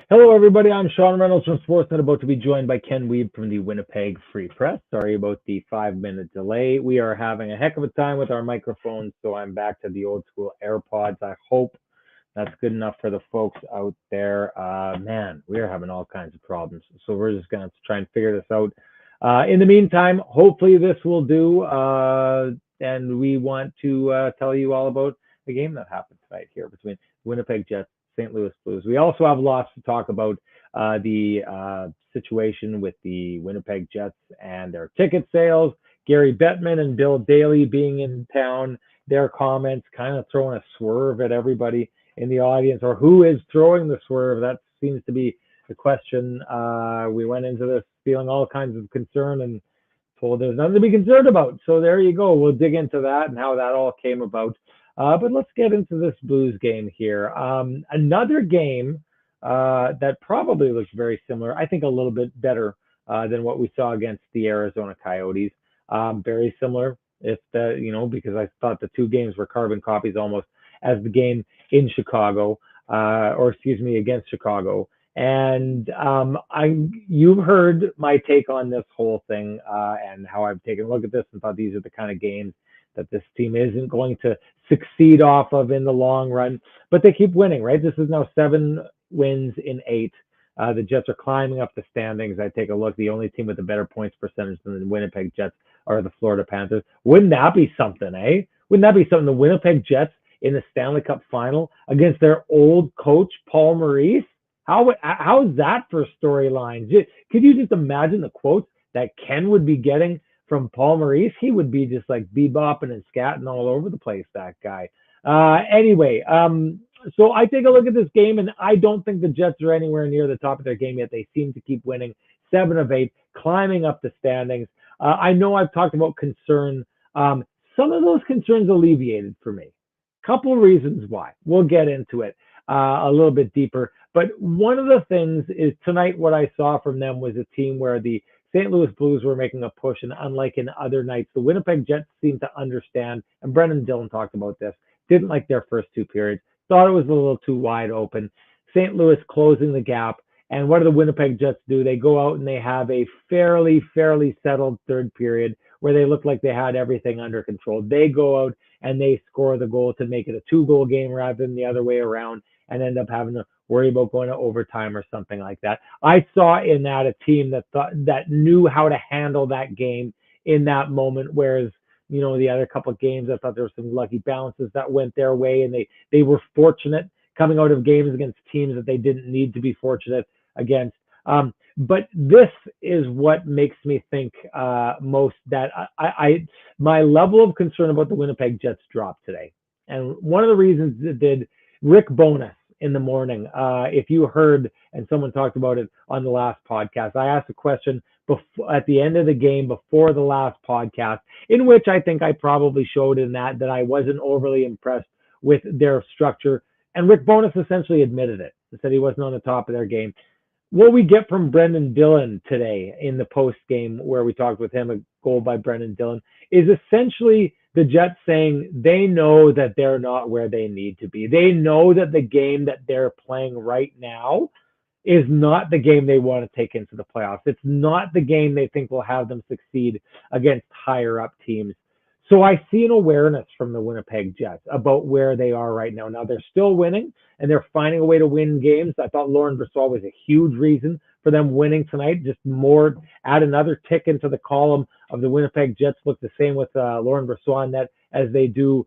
Hello, everybody. I'm Sean Reynolds from Sportsnet, about to be joined by Ken Wiebe from the Winnipeg Free Press. Sorry about the 5-minute delay. We are having a heck of a time with our microphones, so I'm back to the old school AirPods. I hope that's good enough for the folks out there. Man, we are having all kinds of problems, so we're just going to try and figure this out. In the meantime, hopefully this will do, and we want to tell you all about the game that happened tonight here between Winnipeg Jets, St. Louis Blues. We also have lots to talk about the situation with the Winnipeg Jets and their ticket sales, Gary Bettman and Bill Daly being in town, their comments kind of throwing a swerve at everybody in the audience, or who is throwing the swerve. That seems to be the question. We went into this feeling all kinds of concern and told there's nothing to be concerned about. So there you go. We'll dig into that and how that all came about. But let's get into this Blues game here. Another game that probably looks very similar, I think a little bit better than what we saw against the Arizona Coyotes. Very similar, because I thought the two games were carbon copies almost as the game in Chicago, against Chicago. And you've heard my take on this whole thing and how I've taken a look at this and thought these are the kind of games that this team isn't going to succeed off of in the long run, but they keep winning, right? This is now 7 wins in 8. The Jets are climbing up the standings. I take a look. The only team with a better points percentage than the Winnipeg Jets are the Florida Panthers. Wouldn't that be something, eh? Wouldn't that be something? The Winnipeg Jets in the Stanley Cup final against their old coach, Paul Maurice. How is that for storyline? Could you just imagine the quotes that Ken would be getting from Paul Maurice? He would be just like bebopping and scatting all over the place, that guy. So I take a look at this game, and I don't think the Jets are anywhere near the top of their game yet. They seem to keep winning 7 of 8, climbing up the standings. I know I've talked about concern. Some of those concerns alleviated for me. Couple of reasons why. We'll get into it a little bit deeper. But one of the things is tonight what I saw from them was a team where the St. Louis Blues were making a push, and unlike in other nights, the Winnipeg Jets seemed to understand, and Brendan Dillon talked about this, didn't like their first 2 periods, thought it was a little too wide open. St. Louis closing the gap, and what do the Winnipeg Jets do? They go out and they have a fairly settled third period where they look like they had everything under control. They go out and they score the goal to make it a 2-goal game rather than the other way around, and end up having to worry about going to overtime or something like that. I saw in that a team that knew how to handle that game in that moment, whereas the other couple of games, I thought there were some lucky bounces that went their way, and they were fortunate coming out of games against teams that they didn't need to be fortunate against. But this is what makes me think most that my level of concern about the Winnipeg Jets dropped today. And one of the reasons it did, Rick Bowness in the morning, if you heard, and someone talked about it on the last podcast, I asked a question at the end of the game before the last podcast, in which I think I probably showed in that I wasn't overly impressed with their structure. And Rick Bowness essentially admitted it. He said he wasn't on the top of their game. What we get from Brendan Dillon today in the post game, where we talked with him, a goal by Brendan Dillon, is essentially the Jets saying they know that they're not where they need to be. They know that the game that they're playing right now is not the game they want to take into the playoffs. It's not the game they think will have them succeed against higher up teams. So I see an awareness from the Winnipeg Jets about where they are right now. Now, they're still winning, and they're finding a way to win games. I thought Laurent Brossoit was a huge reason for them winning tonight. Just more, add another tick into the column of the Winnipeg Jets. Look the same with Laurent Brossoit in that as they do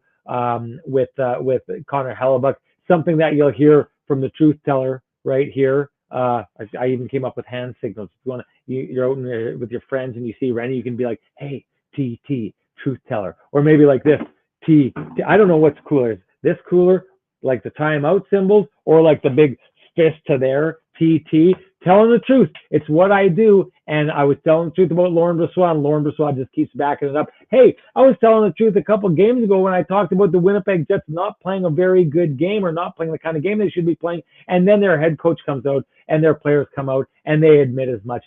with Connor Hellebuck. Something that you'll hear from the truth teller right here. I even came up with hand signals. If you're out with your friends and you see Renny, you can be like, "Hey, TT, truth teller," or maybe like this, T. I don't know what's cooler. Is this cooler, like the timeout symbols, or like the big fist to there, TT? Telling the truth. It's what I do. And I was telling the truth about Laurent Brossoit, and Laurent Brossoit just keeps backing it up. Hey, I was telling the truth a couple of games ago when I talked about the Winnipeg Jets not playing a very good game, or not playing the kind of game they should be playing. And then their head coach comes out and their players come out and they admit as much.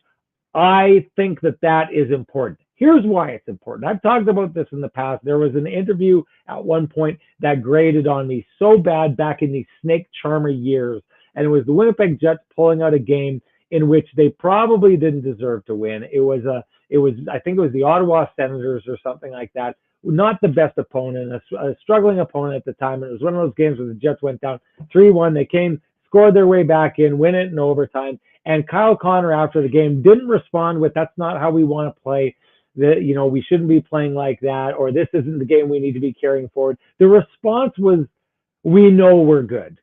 I think that is important. Here's why it's important. I've talked about this in the past. There was an interview at one point that grated on me so bad back in the Snake Charmer years and it was the Winnipeg Jets pulling out a game in which they probably didn't deserve to win. I think it was the Ottawa Senators or something like that. Not the best opponent, a struggling opponent at the time. And it was one of those games where the Jets went down 3-1. They came, scored their way back in, win it in overtime. And Kyle Connor after the game didn't respond with, "That's not how we want to play. We shouldn't be playing like that," or "This isn't the game we need to be carrying forward." The response was, "We know we're good."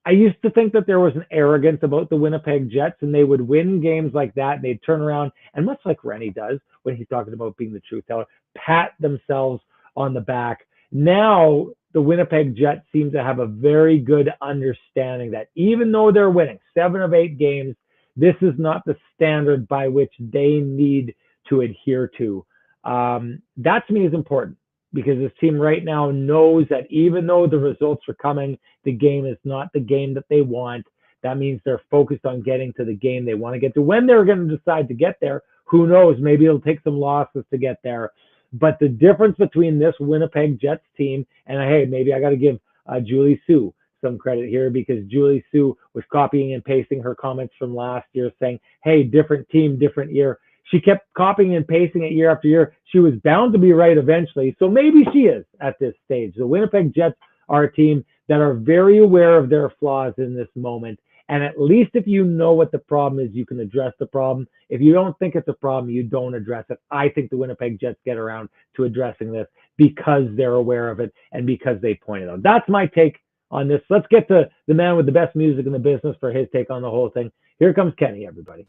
I used to think that there was an arrogance about the Winnipeg Jets, and they would win games like that, and they'd turn around, and much like Renny does when he's talking about being the truth teller, pat themselves on the back. Now, the Winnipeg Jets seem to have a very good understanding that even though they're winning 7 of 8 games, this is not the standard by which they need to adhere to. That to me is important, because this team right now knows that even though the results are coming, the game is not the game that they want. That means they're focused on getting to the game they want to get to. When they're going to decide to get there, who knows? Maybe it'll take some losses to get there. But the difference between this Winnipeg Jets team, and hey, maybe I got to give Julie Sue some credit here, because Julie Sue was copying and pasting her comments from last year saying, "Hey, different team, different year." She kept copying and pasting it year after year. She was bound to be right eventually. So maybe she is at this stage. The Winnipeg Jets are a team that are very aware of their flaws in this moment. And at least if you know what the problem is, you can address the problem. If you don't think it's a problem, you don't address it. I think the Winnipeg Jets get around to addressing this because they're aware of it and because they point it out. That's my take on this. Let's get to the man with the best music in the business for his take on the whole thing. Here comes Kenny, everybody.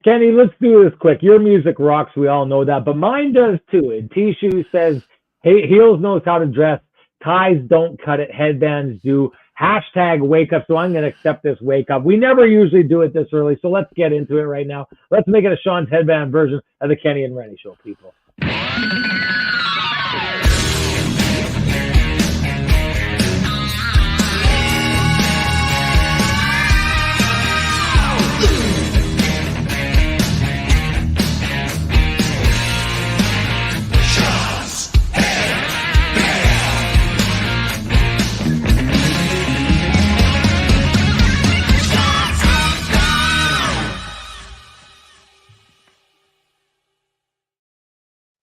Kenny, let's do this quick. Your music rocks. We all know that. But mine does too. And T-Shoe says, "Hey, heels knows how to dress. Ties don't cut it. Headbands do. Hashtag wake up." So I'm going to accept this wake up. We never usually do it this early. So let's get into it right now. Let's make it a Sean's Headband version of the Kenny and Renny Show, people.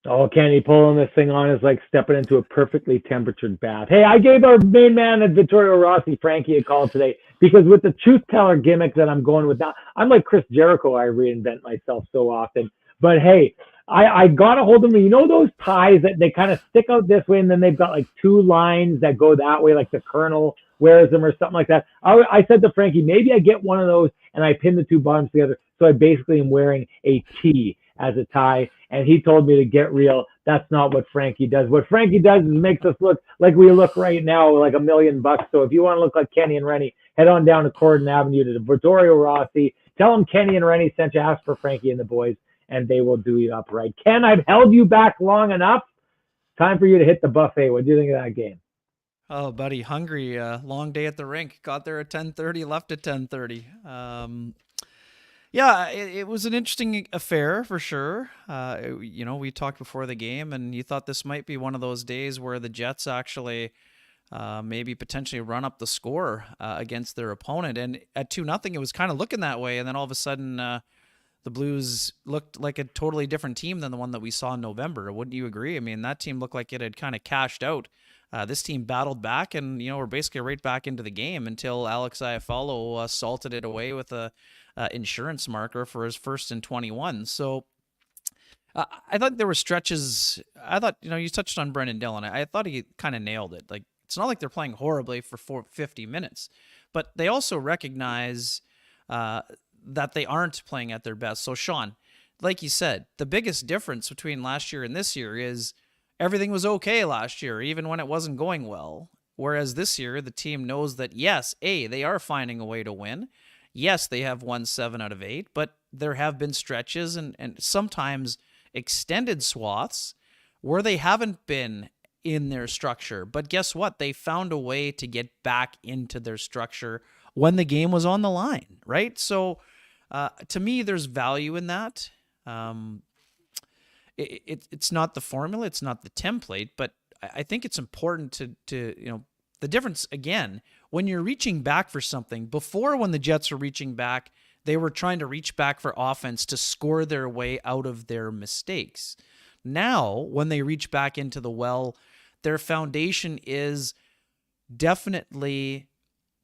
Oh, Kenny, pulling this thing on is like stepping into a perfectly temperatured bath. Hey, I gave our main man at Vittorio Rossi, Frankie, a call today, because with the truth teller gimmick that I'm going with now, I'm like Chris Jericho. I reinvent myself so often. But hey, I got a hold of me. You know those ties that they kind of stick out this way, and then they've got like 2 lines that go that way, like the Colonel wears them or something like that. I said to Frankie, maybe I get one of those and I pin the 2 bottoms together. So I basically am wearing a T as a tie, and he told me to get real. That's not what Frankie does. What Frankie does is makes us look like we look right now, like $1 million bucks. So if you want to look like Kenny and Renny, head on down to Corden Avenue to the Vittorio Rossi. Tell them Kenny and Renny sent you. Ask for Frankie and the boys, and they will do you up right. Ken, I've held you back long enough. Time for you to hit the buffet. What do you think of that game? Oh, buddy, hungry. Long day at the rink. Got there at 10:30, left at 10:30. Yeah, it was an interesting affair for sure. We talked before the game, and you thought this might be one of those days where the Jets actually maybe potentially run up the score against their opponent. And at 2-0, it was kind of looking that way. And then all of a sudden, the Blues looked like a totally different team than the one that we saw in November. Wouldn't you agree? I mean, that team looked like it had kind of cashed out. This team battled back, and we're basically right back into the game until Alex Iafallo salted it away with a insurance marker for his 1st and 21. So I thought there were stretches. I thought, you touched on Brendan Dillon. I thought he kind of nailed it. Like, it's not like they're playing horribly for 50 minutes, but they also recognize that they aren't playing at their best. So Sean, like you said, the biggest difference between last year and this year is everything was okay last year, even when it wasn't going well. Whereas this year, the team knows that, yes, they are finding a way to win. Yes, they have won 7 out of 8, but there have been stretches and sometimes extended swaths where they haven't been in their structure. But guess what? They found a way to get back into their structure when the game was on the line, right? So to me, there's value in that. It's not the formula, it's not the template, but I think it's important to the difference again, when you're reaching back for something, before when the Jets were reaching back, they were trying to reach back for offense to score their way out of their mistakes. Now, when they reach back into the well, their foundation is definitely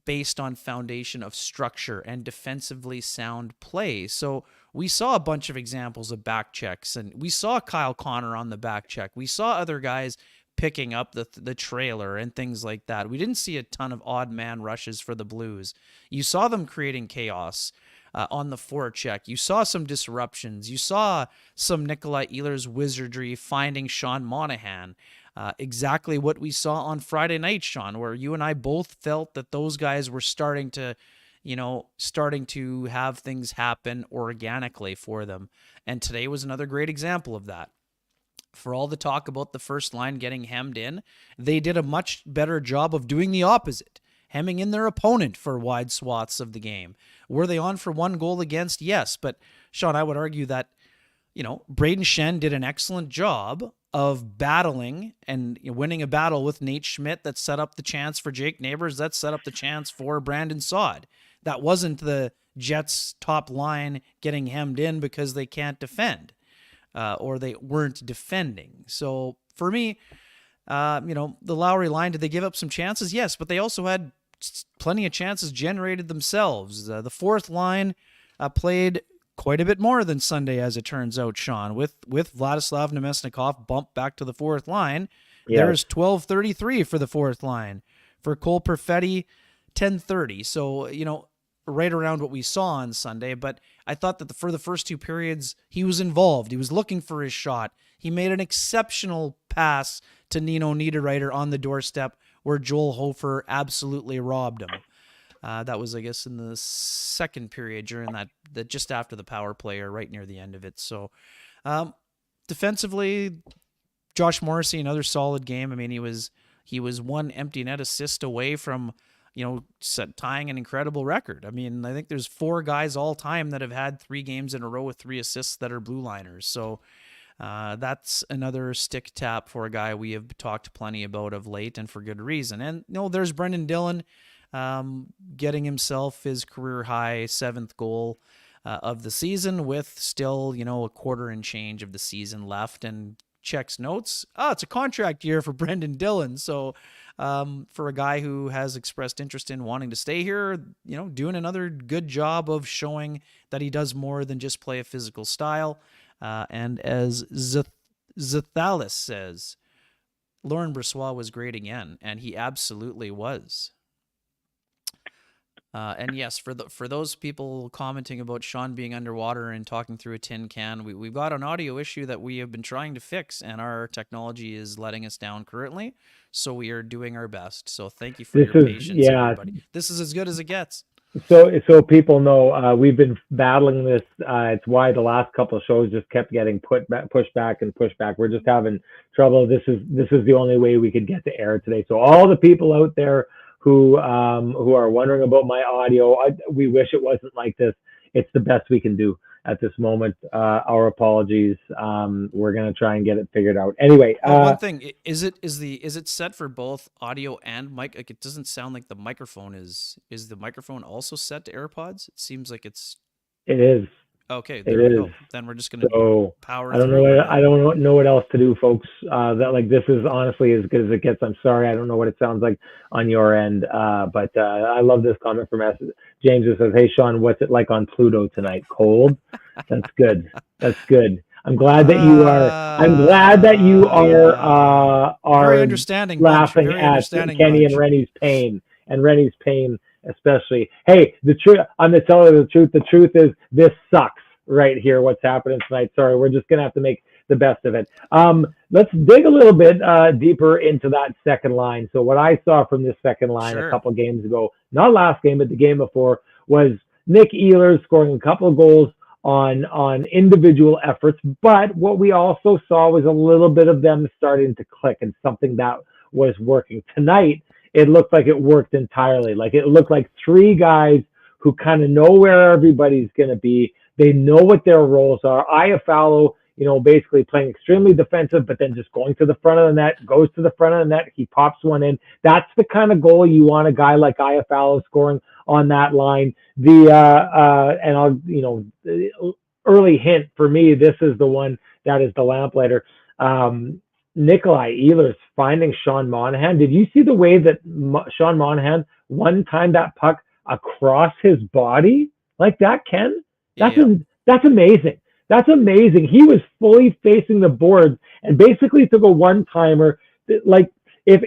based on foundation of structure and defensively sound play. So we saw a bunch of examples of back checks, and we saw Kyle Connor on the back check. We saw other guys picking up the trailer and things like that. We didn't see a ton of odd man rushes for the Blues. You saw them creating chaos on the forecheck. You saw some disruptions. You saw some Nikolai Ehlers wizardry finding Sean Monahan. Exactly what we saw on Friday night, Sean, where you and I both felt that those guys were starting to have things happen organically for them. And today was another great example of that. For all the talk about the first line getting hemmed in, they did a much better job of doing the opposite, hemming in their opponent for wide swaths of the game. Were they on for 1 goal against? Yes. But Sean, I would argue that, Braden Shen did an excellent job of battling and winning a battle with Nate Schmidt that set up the chance for Jake Neighbors, that set up the chance for Brandon Saad. That wasn't the Jets' top line getting hemmed in because they can't defend. Or they weren't defending. So for me, the Lowry line, did they give up some chances? Yes, but they also had plenty of chances generated themselves. The fourth line played quite a bit more than Sunday, as it turns out, Sean. With Vladislav Nemesnikov bumped back to the fourth line, there's 12:33 for the fourth line. For Cole Perfetti, 10:30. So, right around what we saw on Sunday, but I thought that for the first 2 periods, he was involved. He was looking for his shot. He made an exceptional pass to Nino Niederreiter on the doorstep where Joel Hofer absolutely robbed him. That was, I guess, in the second period during that just after the power play or right near the end of it. So defensively, Josh Morrissey, another solid game. I mean, he was 1 empty net assist away from tying an incredible record. I mean, I think there's 4 guys all time that have had 3 games in a row with 3 assists that are blue liners. So that's another stick tap for a guy we have talked plenty about of late, and for good reason. And there's Brendan Dillon getting himself his career high 7th goal of the season with still, a quarter and change of the season left, and checks notes. It's a contract year for Brendan Dillon. So for a guy who has expressed interest in wanting to stay here, doing another good job of showing that he does more than just play a physical style. And as Zathalis says, Laurent Brossoit was great again, and he absolutely was. And yes, for those people commenting about Sean being underwater and talking through a tin can, we've got an audio issue that we have been trying to fix, and our technology is letting us down currently. So we are doing our best. So thank you for your patience, everybody. This is as good as it gets. So people know we've been battling this. It's why the last couple of shows just kept getting pushed back. We're just having trouble. This is the only way we could get to air today. So all the people out there who are wondering about my audio, we wish it wasn't like this. It's the best we can do at this moment. Our apologies. We're gonna try and get it figured out. Anyway, one thing is it set for both audio and mic? Like, it doesn't sound like the microphone is. Is the microphone also set to AirPods? It seems like it's. It is. Okay, there we go. Then we're just gonna power. I don't know what else to do, folks. This is honestly as good as it gets. I'm sorry, I don't know what it sounds like on your end, but I love this comment from James, who says, "Hey Sean, what's it like on Pluto tonight? Cold? That's good. That's good. I'm glad that you are very understanding, laughing very at understanding Kenny bunch. and Renny's pain especially. Hey, the truth, I'm going to tell you the truth. The truth is this sucks right here, what's happening tonight. Sorry, we're just going to have to make the best of it. Let's dig a little bit deeper into that second line. So what I saw from this second line a Sure. couple games ago, not last game, but the game before, was Nick Ehlers scoring a couple of goals on individual efforts. But what we also saw was a little bit of them starting to click and something that was working. Tonight, it looked like it worked entirely. Like it looked like three guys who kind of know where everybody's going to be. They know what their roles are. Iafallo, basically playing extremely defensive, but then just going to the front of the net, goes to the front of the net. He pops one in. That's the kind of goal you want a guy like Iafallo scoring on that line. And I'll, early hint for me, this is the one that is the lamplighter. Nikolai Ehlers finding Sean Monahan. Did you see the way that Sean Monahan one time that puck across his body like that, Ken? That's amazing. That's amazing. He was fully facing the boards and basically took a one-timer. Like if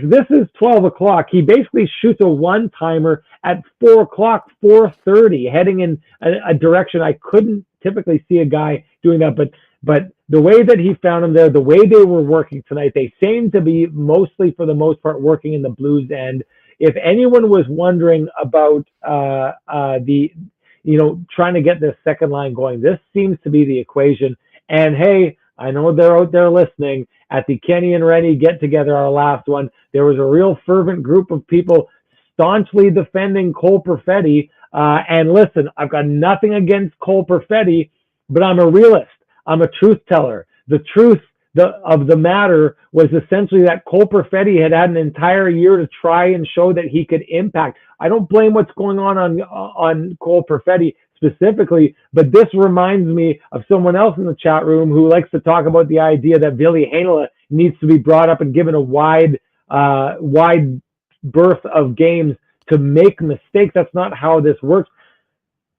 this is 12 o'clock, he basically shoots a one-timer at 4 o'clock, 4:30, heading in a direction I couldn't typically see a guy doing that. But the way that he found him there, the way they were working tonight, they seemed to be mostly, for the most part, working in the Blues end. If anyone was wondering about trying to get this second line going, this seems to be the equation. And hey, I know they're out there listening. At the Kenny and Renny get together, our last one, there was a real fervent group of people staunchly defending Cole Perfetti. And listen, I've got nothing against Cole Perfetti, but I'm a realist. I'm a truth teller. The truth of the matter was essentially that Cole Perfetti had an entire year to try and show that he could impact. I don't blame what's going on Cole Perfetti specifically, but this reminds me of someone else in the chat room who likes to talk about the idea that Ville Heinola needs to be brought up and given a wide berth of games to make mistakes. That's not how this works.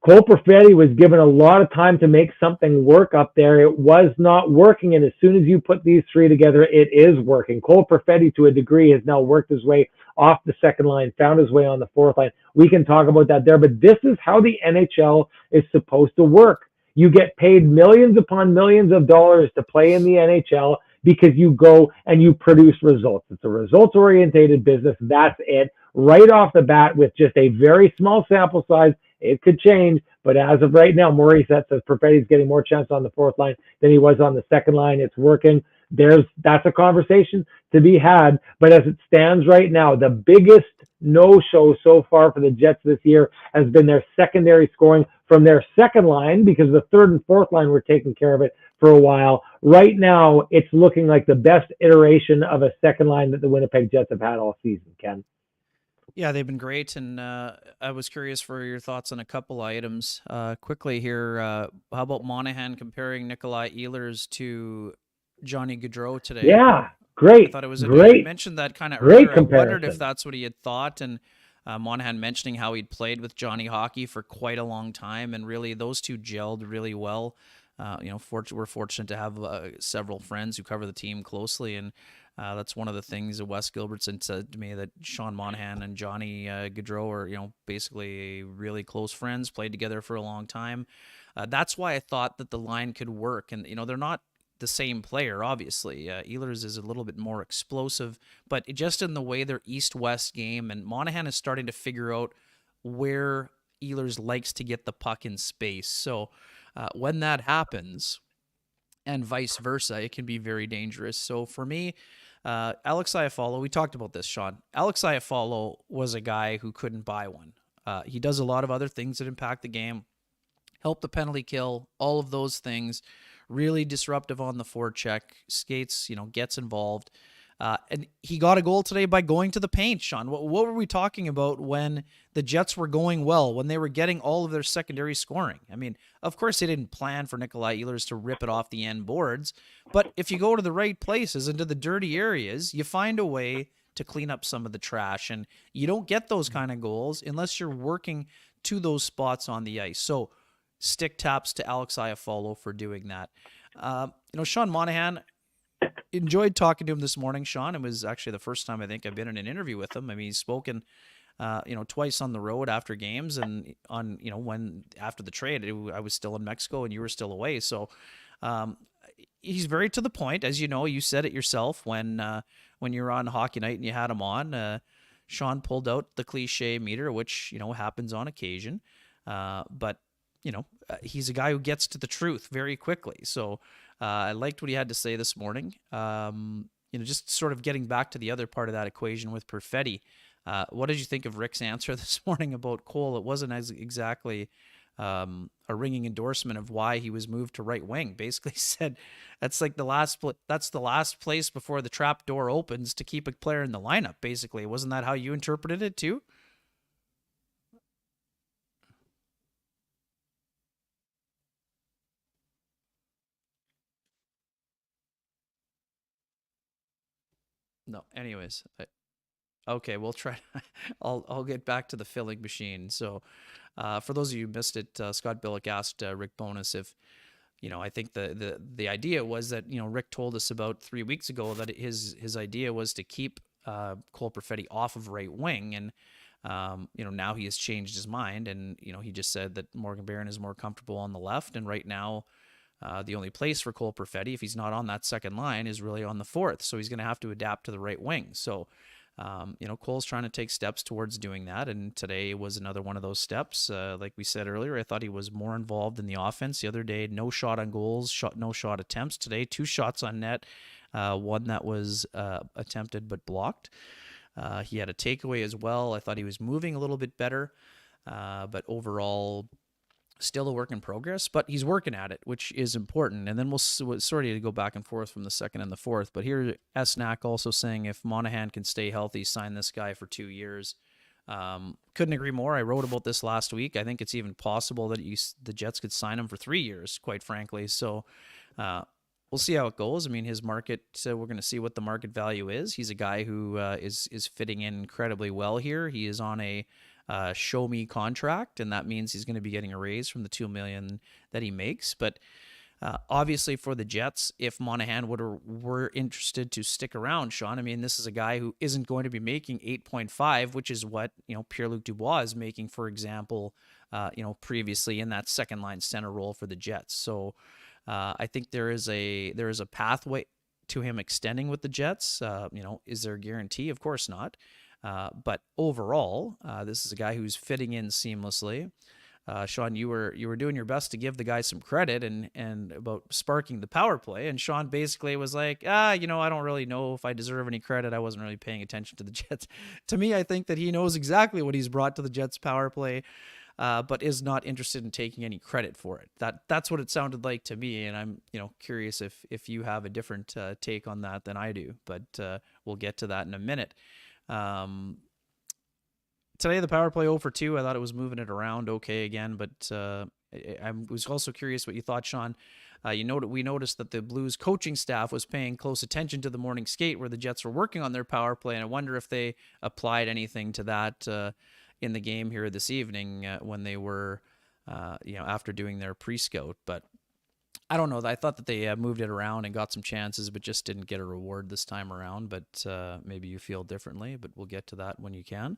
Cole Perfetti was given a lot of time to make something work up there. It was not working, and as soon as you put these three together, it is working. Cole Perfetti, to a degree, has now worked his way off the second line, found his way on the fourth line. We can talk about that there, but this is how the NHL is supposed to work. You get paid millions upon millions of dollars to play in the NHL because you go and you produce results. It's a results-oriented business. That's it. Right off the bat, with just a very small sample size, it could change, but as of right now, Maurice, that says Perfetti's getting more chance on the fourth line than he was on the second line. It's working. That's a conversation to be had. But as it stands right now, the biggest no-show so far for the Jets this year has been their secondary scoring from their second line, because the third and fourth line were taking care of it for a while. Right now, it's looking like the best iteration of a second line that the Winnipeg Jets have had all season, Ken. Yeah, they've been great, and I was curious for your thoughts on a couple items. Quickly here, how about Monahan comparing Nikolai Ehlers to Johnny Gaudreau today? Yeah, great. I thought it was great. You mentioned that kind of great earlier. comparison. I wondered if that's what he had thought, and Monahan mentioning how he'd played with Johnny Hockey for quite a long time, and really those two gelled really well. We're fortunate to have several friends who cover the team closely, and that's one of the things that Wes Gilbertson said to me, that Sean Monahan and Johnny Gaudreau are, basically really close friends, played together for a long time. That's why I thought that the line could work. And, they're not the same player, obviously. Ehlers is a little bit more explosive, but just in the way their east-west game, and Monahan is starting to figure out where Ehlers likes to get the puck in space. So when that happens, and vice versa, it can be very dangerous. So for me, Alex Iafallo, we talked about this, Sean. Alex Iafallo was a guy who couldn't buy one. He does a lot of other things that impact the game, help the penalty kill, all of those things. Really disruptive on the forecheck, skates, gets involved. And he got a goal today by going to the paint, Sean. What were we talking about when the Jets were going well, when they were getting all of their secondary scoring? I mean, of course, they didn't plan for Nikolai Ehlers to rip it off the end boards, but if you go to the right places, into the dirty areas, you find a way to clean up some of the trash, and you don't get those kind of goals unless you're working to those spots on the ice. So stick taps to Alex Iafallo for doing that. Sean Monahan, enjoyed talking to him this morning, Sean. It was actually the first time I think I've been in an interview with him. I mean, he's spoken twice on the road after games, and on when after the trade, I was still in Mexico and you were still away. So um, he's very to the point, as you know. You said it yourself when you were on Hockey Night and you had him on. Sean pulled out the cliche meter, which happens on occasion, but he's a guy who gets to the truth very quickly. So I liked what he had to say this morning. Just sort of getting back to the other part of that equation with Perfetti. What did you think of Rick's answer this morning about Cole? It wasn't as exactly a ringing endorsement of why he was moved to right wing. Basically said that's like that's the last place before the trap door opens to keep a player in the lineup. Basically, wasn't that how you interpreted it too? No. Anyways, okay, we'll try. I'll get back to the filling machine. So, for those of you who missed it, Scott Billick asked Rick Bowness if I think the idea was that Rick told us about 3 weeks ago that his idea was to keep Cole Perfetti off of right wing, and now he has changed his mind, and he just said that Morgan Barron is more comfortable on the left, and right now the only place for Cole Perfetti, if he's not on that second line, is really on the fourth. So he's going to have to adapt to the right wing. So Cole's trying to take steps towards doing that, and today was another one of those steps. Like we said earlier, I thought he was more involved in the offense. The other day, no shot on goals, no shot attempts. Today, 2 shots on net, one that was attempted but blocked. He had a takeaway as well. I thought he was moving a little bit better, but overall, still a work in progress, but he's working at it, which is important. And then we'll sort of go back and forth from the second and the fourth. But here, Esnack also saying if Monahan can stay healthy, sign this guy for 2 years. Couldn't agree more. I wrote about this last week. I think it's even possible that the Jets could sign him for 3 years, quite frankly. So we'll see how it goes. I mean, his market, we're going to see what the market value is. He's a guy who is fitting in incredibly well here. He is on a show me contract, and that means he's going to be getting a raise from the $2 million that he makes. But obviously for the Jets, if Monahan were interested to stick around, Sean, I mean, this is a guy who isn't going to be making 8.5, which is what Pierre-Luc Dubois is making, for example, previously in that second line center role for the Jets. So I think there is a pathway to him extending with the Jets. Is there a guarantee? Of course not. But overall, this is a guy who's fitting in seamlessly. Sean, you were doing your best to give the guy some credit and about sparking the power play. And Sean basically was like, I don't really know if I deserve any credit. I wasn't really paying attention to the Jets. To me, I think that he knows exactly what he's brought to the Jets power play, but is not interested in taking any credit for it. That's what it sounded like to me. And I'm curious if you have a different take on that than I do. But we'll get to that in a minute. Today the power play 0 for 2. I thought it was moving it around okay again, but I was also curious what you thought, Sean. We noticed that the Blues coaching staff was paying close attention to the morning skate where the Jets were working on their power play, and I wonder if they applied anything to that in the game here this evening when they were, after doing their pre-scout. But I don't know. I thought that they moved it around and got some chances, but just didn't get a reward this time around. But maybe you feel differently, but we'll get to that when you can.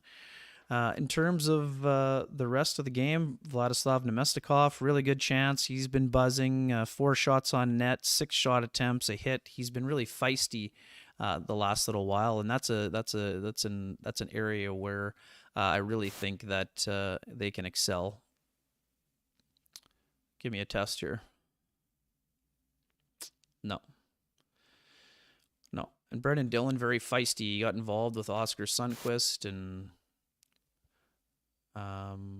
In terms of the rest of the game, Vladislav Nemestikov, really good chance. He's been buzzing. 4 shots on net, 6 shot attempts, a hit. He's been really feisty the last little while, and that's an area where I really think that they can excel. Give me a test here. No. And Brendan Dillon, very feisty. He got involved with Oscar Sundqvist, and no.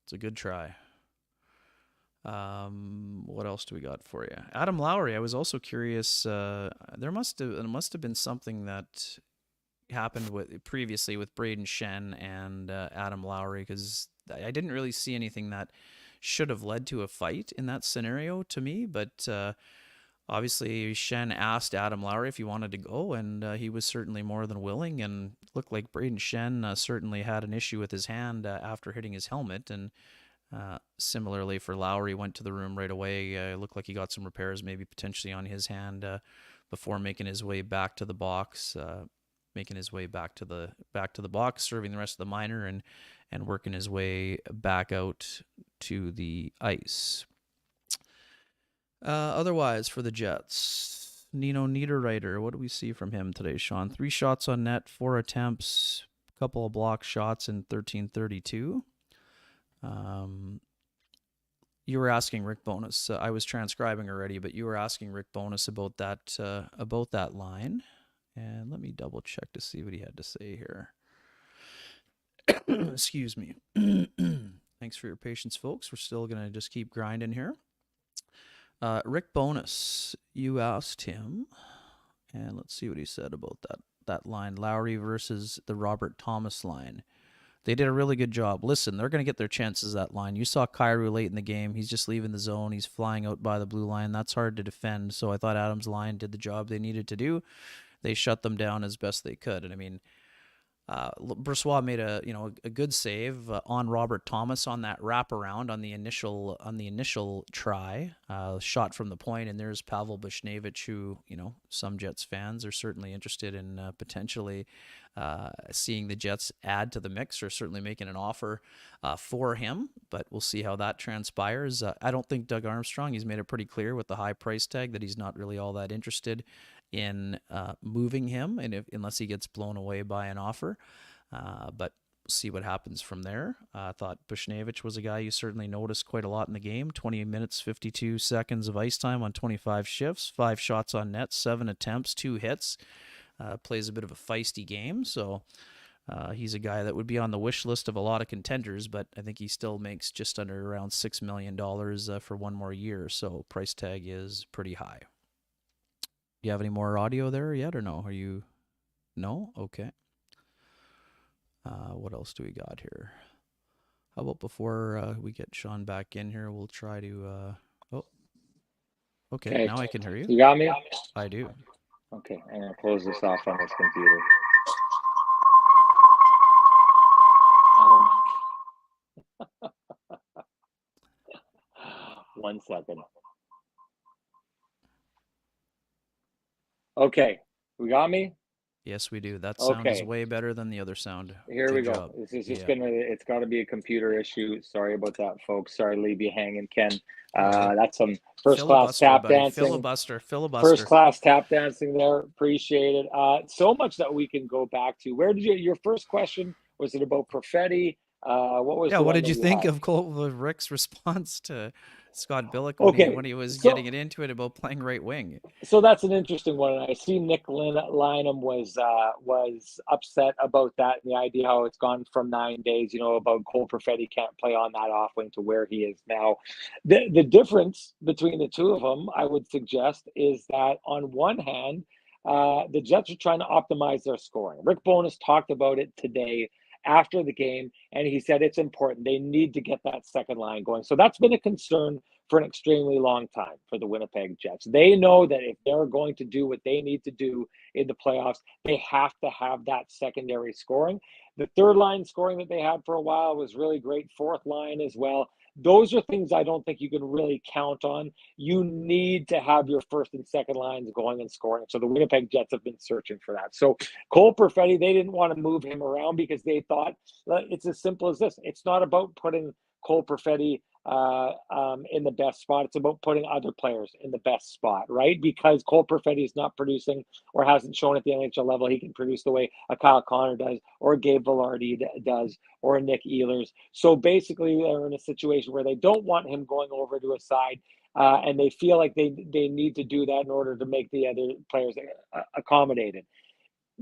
It's a good try. What else do we got for you? Adam Lowry, I was also curious. There must have been something that happened previously with Braden Shen and Adam Lowry, because I didn't really see anything that should have led to a fight in that scenario to me. But obviously Shen asked Adam Lowry if he wanted to go, and he was certainly more than willing, and looked like Braden Shen certainly had an issue with his hand after hitting his helmet, and Similarly for Lowry, went to the room right away. Looked like he got some repairs, maybe potentially on his hand, before making his way back to the box. Making his way back to the box, serving the rest of the minor, and working his way back out to the ice. Otherwise, for the Jets, Nino Niederreiter, what do we see from him today, Sean? 3 shots on net, 4 attempts, a couple of block shots in 13:32. You were asking Rick Bowness. I was transcribing already, but you were asking Rick Bowness about that line. And let me double check to see what he had to say here. Excuse me. Thanks for your patience, folks. We're still going to just keep grinding here. Rick Bowness, you asked him, and let's see what he said about that line, Lowry versus the Robert Thomas line. They did a really good job. Listen, they're going to get their chances, that line. You saw Kyrou late in the game. He's just leaving the zone. He's flying out by the blue line. That's hard to defend. So I thought Adams' line did the job they needed to do. They shut them down as best they could. And I mean, Brossoit made a good save on Robert Thomas on that wraparound on the initial try, shot from the point. And there's Pavel Buchnevich, who some Jets fans are certainly interested in potentially seeing the Jets add to the mix, or certainly making an offer for him. But we'll see how that transpires. I don't think Doug Armstrong, he's made it pretty clear with the high price tag that he's not really all that interested in moving him, and unless he gets blown away by an offer. But see what happens from there. I thought Buchnevich was a guy you certainly noticed quite a lot in the game. 20 minutes, 52 seconds of ice time on 25 shifts, 5 shots on net, 7 attempts, 2 hits. Plays a bit of a feisty game, so he's a guy that would be on the wish list of a lot of contenders, but I think he still makes just under around $6 million for 1 more year, so price tag is pretty high. Do you have any more audio there yet, or no? No? Okay. What else do we got here? How about before we get Sean back in here, we'll try to... Okay, now I can hear you. You got me? I do. Okay, I'm going to close this off on this computer. One second. Okay, we got me? Yes, we do. That sound is way better than the other sound. Here we go. This is just it's got to be a computer issue. Sorry about that, folks. Sorry to leave you hanging, Ken. That's some first-class tap dancing. Filibuster. First-class tap dancing there. Appreciate it. So much that we can go back to. Where did your first question, was it about Perfetti? What was what did you think of Rick's response to Scott Billeck when he was getting it into it about playing right wing? So that's an interesting one. And I see Nick Lynham was upset about that, and the idea how it's gone from 9 days, about Cole Perfetti can't play on that off wing to where he is now. The difference between the two of them, I would suggest, is that on one hand, the Jets are trying to optimize their scoring. Rick Bowness talked about it today after the game, and he said it's important. They need to get that second line going. So that's been a concern for an extremely long time for the Winnipeg Jets. They know that if they're going to do what they need to do in the playoffs, they have to have that secondary scoring. The third line scoring that they had for a while was really great. Fourth line as well. Those are things I don't think you can really count on. You need to have your first and second lines going and scoring. So the Winnipeg Jets have been searching for that. So Cole Perfetti, they didn't want to move him around because they thought it's as simple as this. It's not about putting Cole Perfetti in the best spot. It's about putting other players in the best spot, right? Because Cole Perfetti is not producing or hasn't shown at the NHL level he can produce the way a Kyle Connor does, or a Gabe Vilardi does, or a Nick Ehlers. So basically, they're in a situation where they don't want him going over to a side, and they feel like they need to do that in order to make the other players accommodated.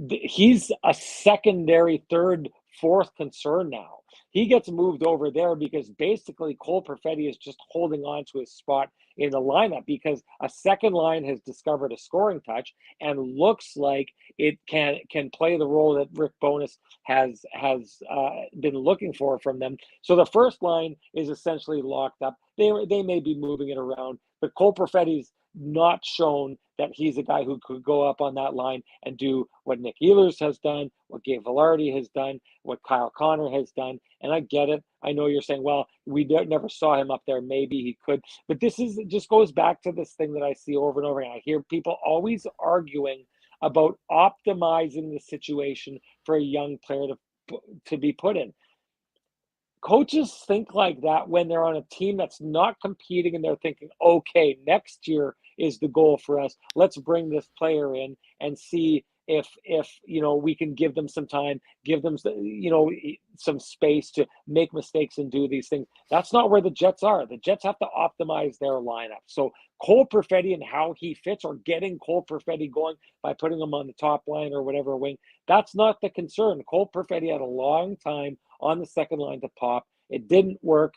He's a secondary, third, fourth concern now. He gets moved over there because basically Cole Perfetti is just holding on to his spot in the lineup because a second line has discovered a scoring touch and looks like it can play the role that Rick Bowness has been looking for from them. So the first line is essentially locked up. They may be moving it around, but Cole Perfetti's not shown that he's a guy who could go up on that line and do what Nick Ehlers has done, what Gabe Vilardi has done, what Kyle Connor has done. And I get it. I know you're saying, well, we never saw him up there. Maybe he could. But this just goes back to this thing that I see over and over again. I hear people always arguing about optimizing the situation for a young player to be put in. Coaches think like that when they're on a team that's not competing and they're thinking, okay, next year is the goal for us. Let's bring this player in and see if we can give them some time, give them some space to make mistakes and do these things. That's not where the Jets are. The Jets have to optimize their lineup. So Cole Perfetti and how he fits, or getting Cole Perfetti going by putting him on the top line or whatever wing, that's not the concern. Cole Perfetti had a long time on the second line to pop. It didn't work.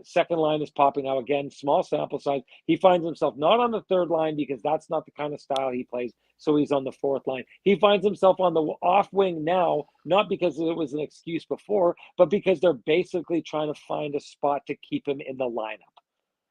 Second line is popping now again, small sample size. He finds himself not on the third line because that's not the kind of style he plays. So he's on the fourth line. He finds himself on the off wing now, not because it was an excuse before, but because they're basically trying to find a spot to keep him in the lineup.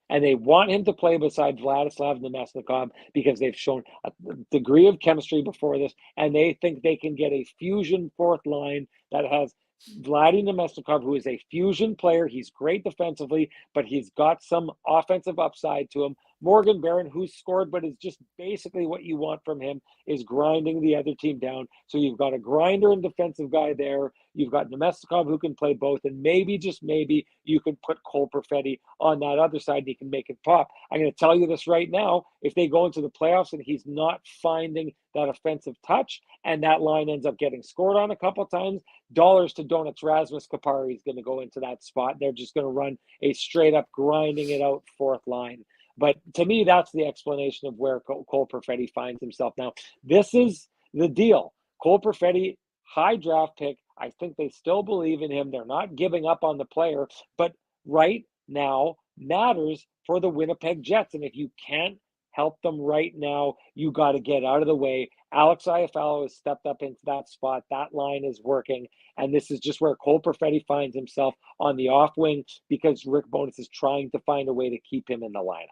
And they want him to play beside Vladislav Nemesnikov because they've shown a degree of chemistry before this, and they think they can get a fusion fourth line that has Vladdy Nemesnikov, who is a fusion player. He's great defensively, but he's got some offensive upside to him. Morgan Barron, who's scored, but is just basically what you want from him, is grinding the other team down. So you've got a grinder and defensive guy there. You've got Nemesnikov who can play both, and maybe, just maybe, you can put Cole Perfetti on that other side and he can make it pop. I'm going to tell you this right now. If they go into the playoffs and he's not finding that offensive touch and that line ends up getting scored on a couple times, dollars to donuts, Rasmus Kupari is going to go into that spot. They're just going to run a straight up grinding it out fourth line. But to me, that's the explanation of where Cole Perfetti finds himself now. This is the deal. Cole Perfetti, high draft pick. I think they still believe in him. They're not giving up on the player. But right now matters for the Winnipeg Jets. And if you can't help them right now, you got to get out of the way. Alex Iafallo has stepped up into that spot. That line is working. And this is just where Cole Perfetti finds himself on the off wing because Rick Bowness is trying to find a way to keep him in the lineup.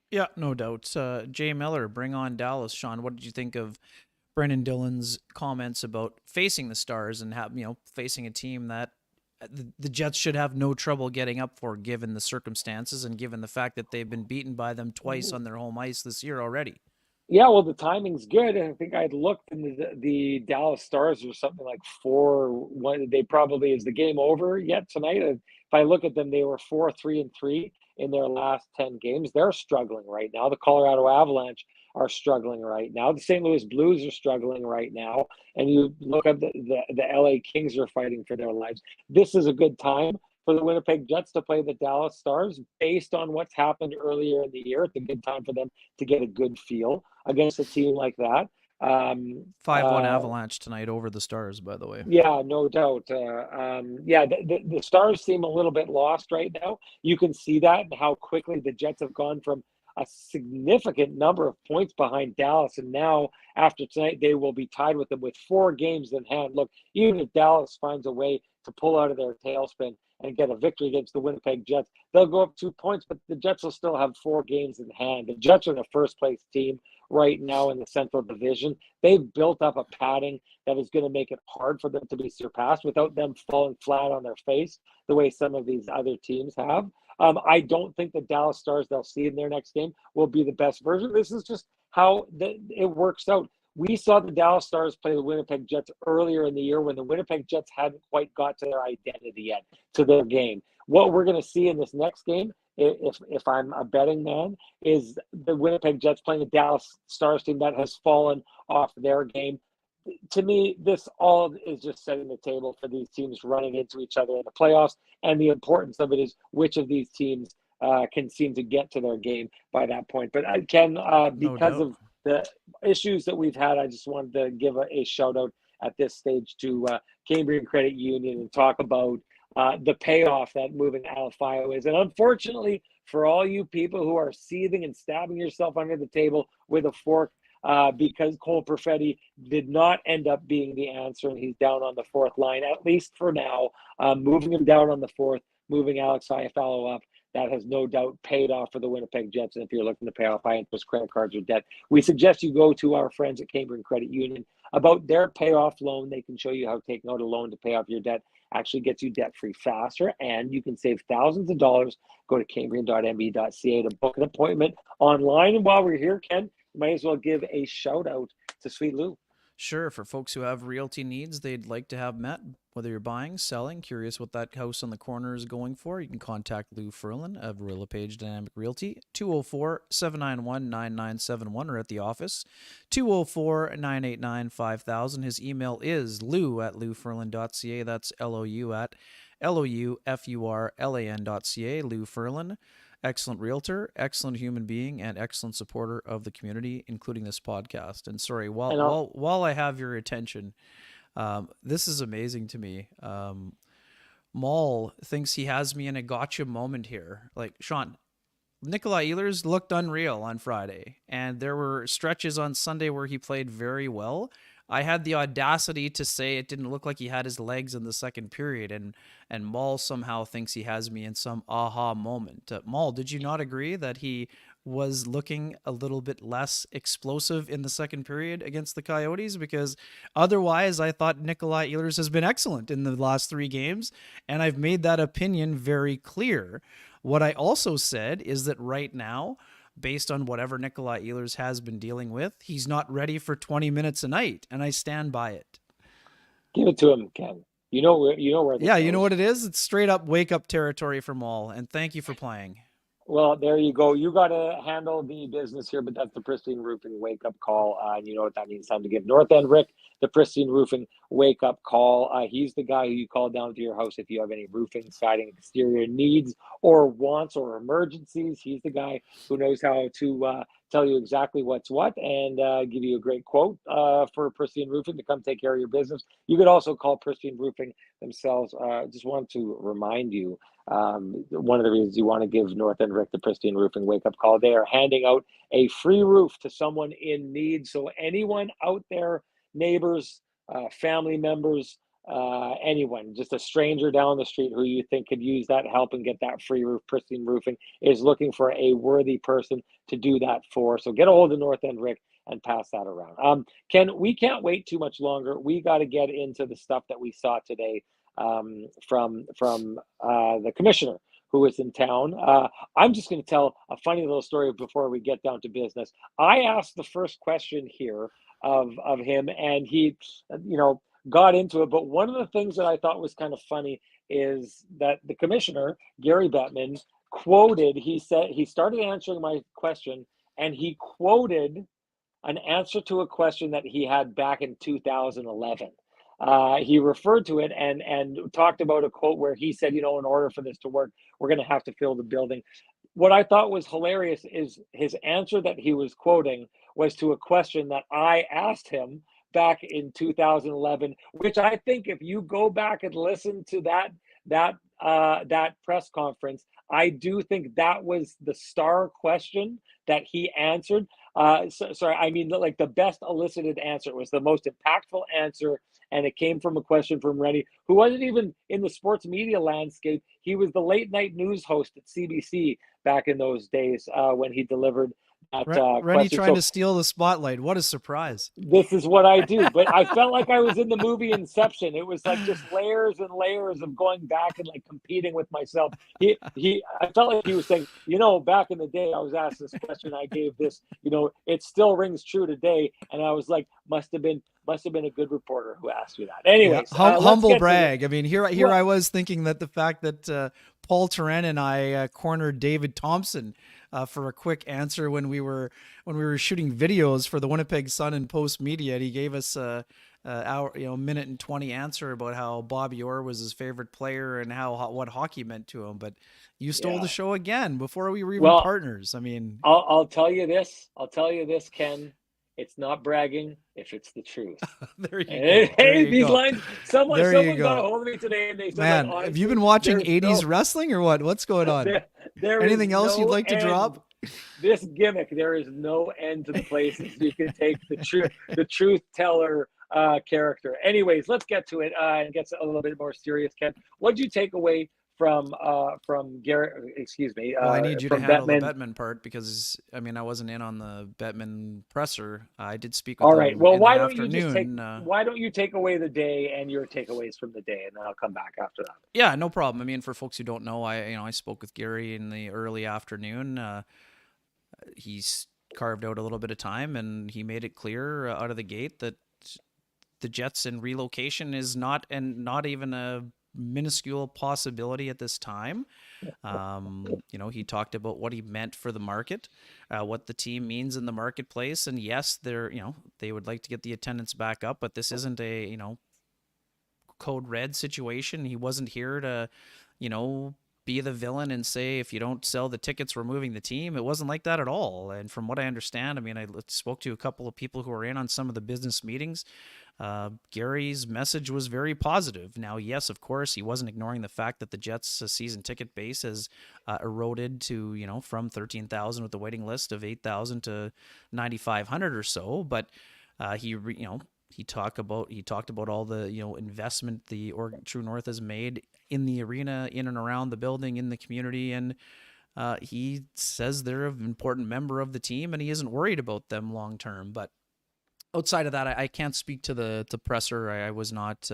Yeah, no doubt. Jay Miller, bring on Dallas. Sean, what did you think of Brendan Dillon's comments about facing the Stars and facing a team that the Jets should have no trouble getting up for, given the circumstances and given the fact that they've been beaten by them twice on their home ice this year already? Yeah, well, the timing's good. And I think I'd looked in the Dallas Stars or something like 4-1. They probably, is the game over yet tonight? If I look at them, they were 4-3-3 in their last 10 games. They're struggling right now. The Colorado Avalanche are struggling right now. The St. Louis Blues are struggling right now. And you look at the LA Kings are fighting for their lives. This is a good time for the Winnipeg Jets to play the Dallas Stars based on what's happened earlier in the year. It's a good time for them to get a good feel against a team like that. 5-1 Avalanche tonight over the Stars, by the way. Yeah, no doubt. The Stars seem a little bit lost right now. You can see that and how quickly the Jets have gone from a significant number of points behind Dallas. And now, after tonight, they will be tied with them with 4 games in hand. Look, even if Dallas finds a way to pull out of their tailspin and get a victory against the Winnipeg Jets, they'll go up 2 points, but the Jets will still have 4 games in hand. The Jets are the first-place team right now in the Central Division. They've built up a padding that is going to make it hard for them to be surpassed without them falling flat on their face the way some of these other teams have. I don't think the Dallas Stars they'll see in their next game will be the best version. This is just how it works out. We saw the Dallas Stars play the Winnipeg Jets earlier in the year when the Winnipeg Jets hadn't quite got to their identity yet, to their game. What we're going to see in this next game, if I'm a betting man, is the Winnipeg Jets playing the Dallas Stars team that has fallen off their game. To me, this all is just setting the table for these teams running into each other in the playoffs. And the importance of it is which of these teams can seem to get to their game by that point. But because of the issues that we've had, I just wanted to give a shout out at this stage to Cambrian Credit Union and talk about the payoff that moving Alfio is. And unfortunately, for all you people who are seething and stabbing yourself under the table with a fork, because Cole Perfetti did not end up being the answer, and he's down on the fourth line, at least for now. Moving him down on the fourth, moving Alex Iafallo up, that has no doubt paid off for the Winnipeg Jets. And if you're looking to pay off high interest credit cards or debt, we suggest you go to our friends at Cambrian Credit Union about their payoff loan. They can show you how taking out a loan to pay off your debt actually gets you debt free faster, and you can save thousands of dollars. Go to cambrian.mb.ca to book an appointment online. And while we're here, Ken, you might as well give a shout out to Sweet Lou. Sure. For folks who have realty needs they'd like to have met, whether you're buying, selling, curious what that house on the corner is going for, you can contact Lou Ferlin of Real LePage Dynamic Realty, 204-791-9971, or at the office, 204-989-5000. His email is lou@louferlin.ca. That's LOU at LOUFURLAN.ca. Lou Ferlin. Excellent realtor, excellent human being, and excellent supporter of the community, including this podcast. And sorry, while I have your attention, this is amazing to me. Maul thinks he has me in a gotcha moment here. Like, Sean, Nikolai Ehlers looked unreal on Friday, and there were stretches on Sunday where he played very well. I had the audacity to say it didn't look like he had his legs in the second period, and Maul somehow thinks he has me in some aha moment. Maul, did you not agree that he was looking a little bit less explosive in the second period against the Coyotes? Because otherwise, I thought Nikolai Ehlers has been excellent in the last 3 games, and I've made that opinion very clear. What I also said is that right now, based on whatever Nikolai Ehlers has been dealing with, he's not ready for 20 minutes a night, and I stand by it. Give it to him, Ken. You know where. Yeah, you know what it is? It's straight up wake up territory for Maul, and thank you for playing. Well, there you go. You got to handle the business here, but that's the Pristine Roofing wake-up call. And you know what that means. Time to give North End Rick the Pristine Roofing wake-up call. He's the guy who you call down to your house if you have any roofing, siding, exterior needs or wants or emergencies. He's the guy who knows how to tell you exactly what's what and give you a great quote for Pristine Roofing to come take care of your business. You could also call Pristine Roofing themselves. Just want to remind you, one of the reasons you want to give North End Rick the Pristine Roofing wake-up call, they are handing out a free roof to someone in need. So anyone out there, neighbors, family members, anyone, just a stranger down the street who you think could use that help and get that free roof, Pristine Roofing is looking for a worthy person to do that for. So get a hold of North End Rick and pass that around. Ken, we can't wait too much longer. We got to get into the stuff that we saw today from the commissioner who was in town. I'm just going to tell a funny little story before we get down to business. I asked the first question here of him, and he, got into it. But one of the things that I thought was kind of funny is that the commissioner, Gary Bettman, quoted, he said, he started answering my question, and he quoted an answer to a question that he had back in 2011. He referred to it and talked about a quote where he said, in order for this to work, we're going to have to fill the building. What I thought was hilarious is his answer that he was quoting was to a question that I asked him back in 2011, which I think if you go back and listen to that press conference, I do think that was the star question that he answered. Like the best elicited answer. It was the most impactful answer, and it came from a question from Renny, who wasn't even in the sports media landscape. He was the late night news host at CBC back in those days when he delivered that Renny trying to steal the spotlight. What a surprise. This is what I do. But I felt like I was in the movie Inception. It was like just layers and layers of going back and like competing with myself. I felt like he was saying, back in the day, I was asked this question. I gave this, it still rings true today. And I was like, must have been a good reporter who asked you that. Anyways, humble brag. I mean, here I was thinking that the fact that Paul Terren and I cornered David Thompson for a quick answer when we were shooting videos for the Winnipeg Sun and Post Media, and he gave us a minute and 20 answer about how Bobby Orr was his favorite player and what hockey meant to him. But you stole the show again before we were even partners. I mean, I'll tell you this, Ken. It's not bragging if it's the truth. There you go. These lines, someone got a hold of me today and they said, man, have you been watching 80s wrestling or what? What's going on? There Anything else you'd like to drop? This gimmick, there is no end to the places you can take the truth teller character. Anyways, let's get to it and get a little bit more serious, Ken. What did you take away Gary, excuse me, Well, I need you to from handle the Bettman. Bettman part because, I mean, I wasn't in on the Bettman presser. I did speak with All right. him Well, in the afternoon. why don't you take away the day and your takeaways from the day, and then I'll come back after that. Yeah, no problem. I mean, for folks who don't know, I spoke with Gary in the early afternoon. He's carved out a little bit of time, and he made it clear out of the gate that the Jets and relocation is not even a minuscule possibility at this time. He talked about what he meant for the market, what the team means in the marketplace, and yes, they would like to get the attendance back up, but this isn't a code red situation. He wasn't here to, be the villain and say, if you don't sell the tickets, we're moving the team. It wasn't like that at all. And from what I understand, I mean, I spoke to a couple of people who were in on some of the business meetings. Gary's message was very positive. Now, yes, of course, he wasn't ignoring the fact that the Jets' season ticket base has eroded to, from 13,000 with the waiting list of 8,000 to 9,500 or so. But he talked about all the investment the True North has made in the arena, in and around the building, in the community, and he says they're an important member of the team, and he isn't worried about them long term. But outside of that, I can't speak to the presser. I was not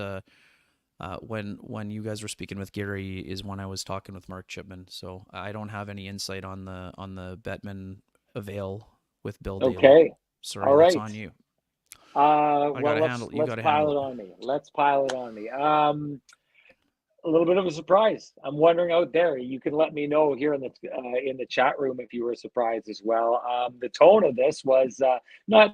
when you guys were speaking with Gary is when I was talking with Mark Chipman, so I don't have any insight on the Bettman avail with Bill Daly. Okay, sorry, all right. That's on you. Let's pile it on me. Let's pile it on me. A little bit of a surprise. I'm wondering out there. You can let me know here in the chat room if you were surprised as well. The tone of this was not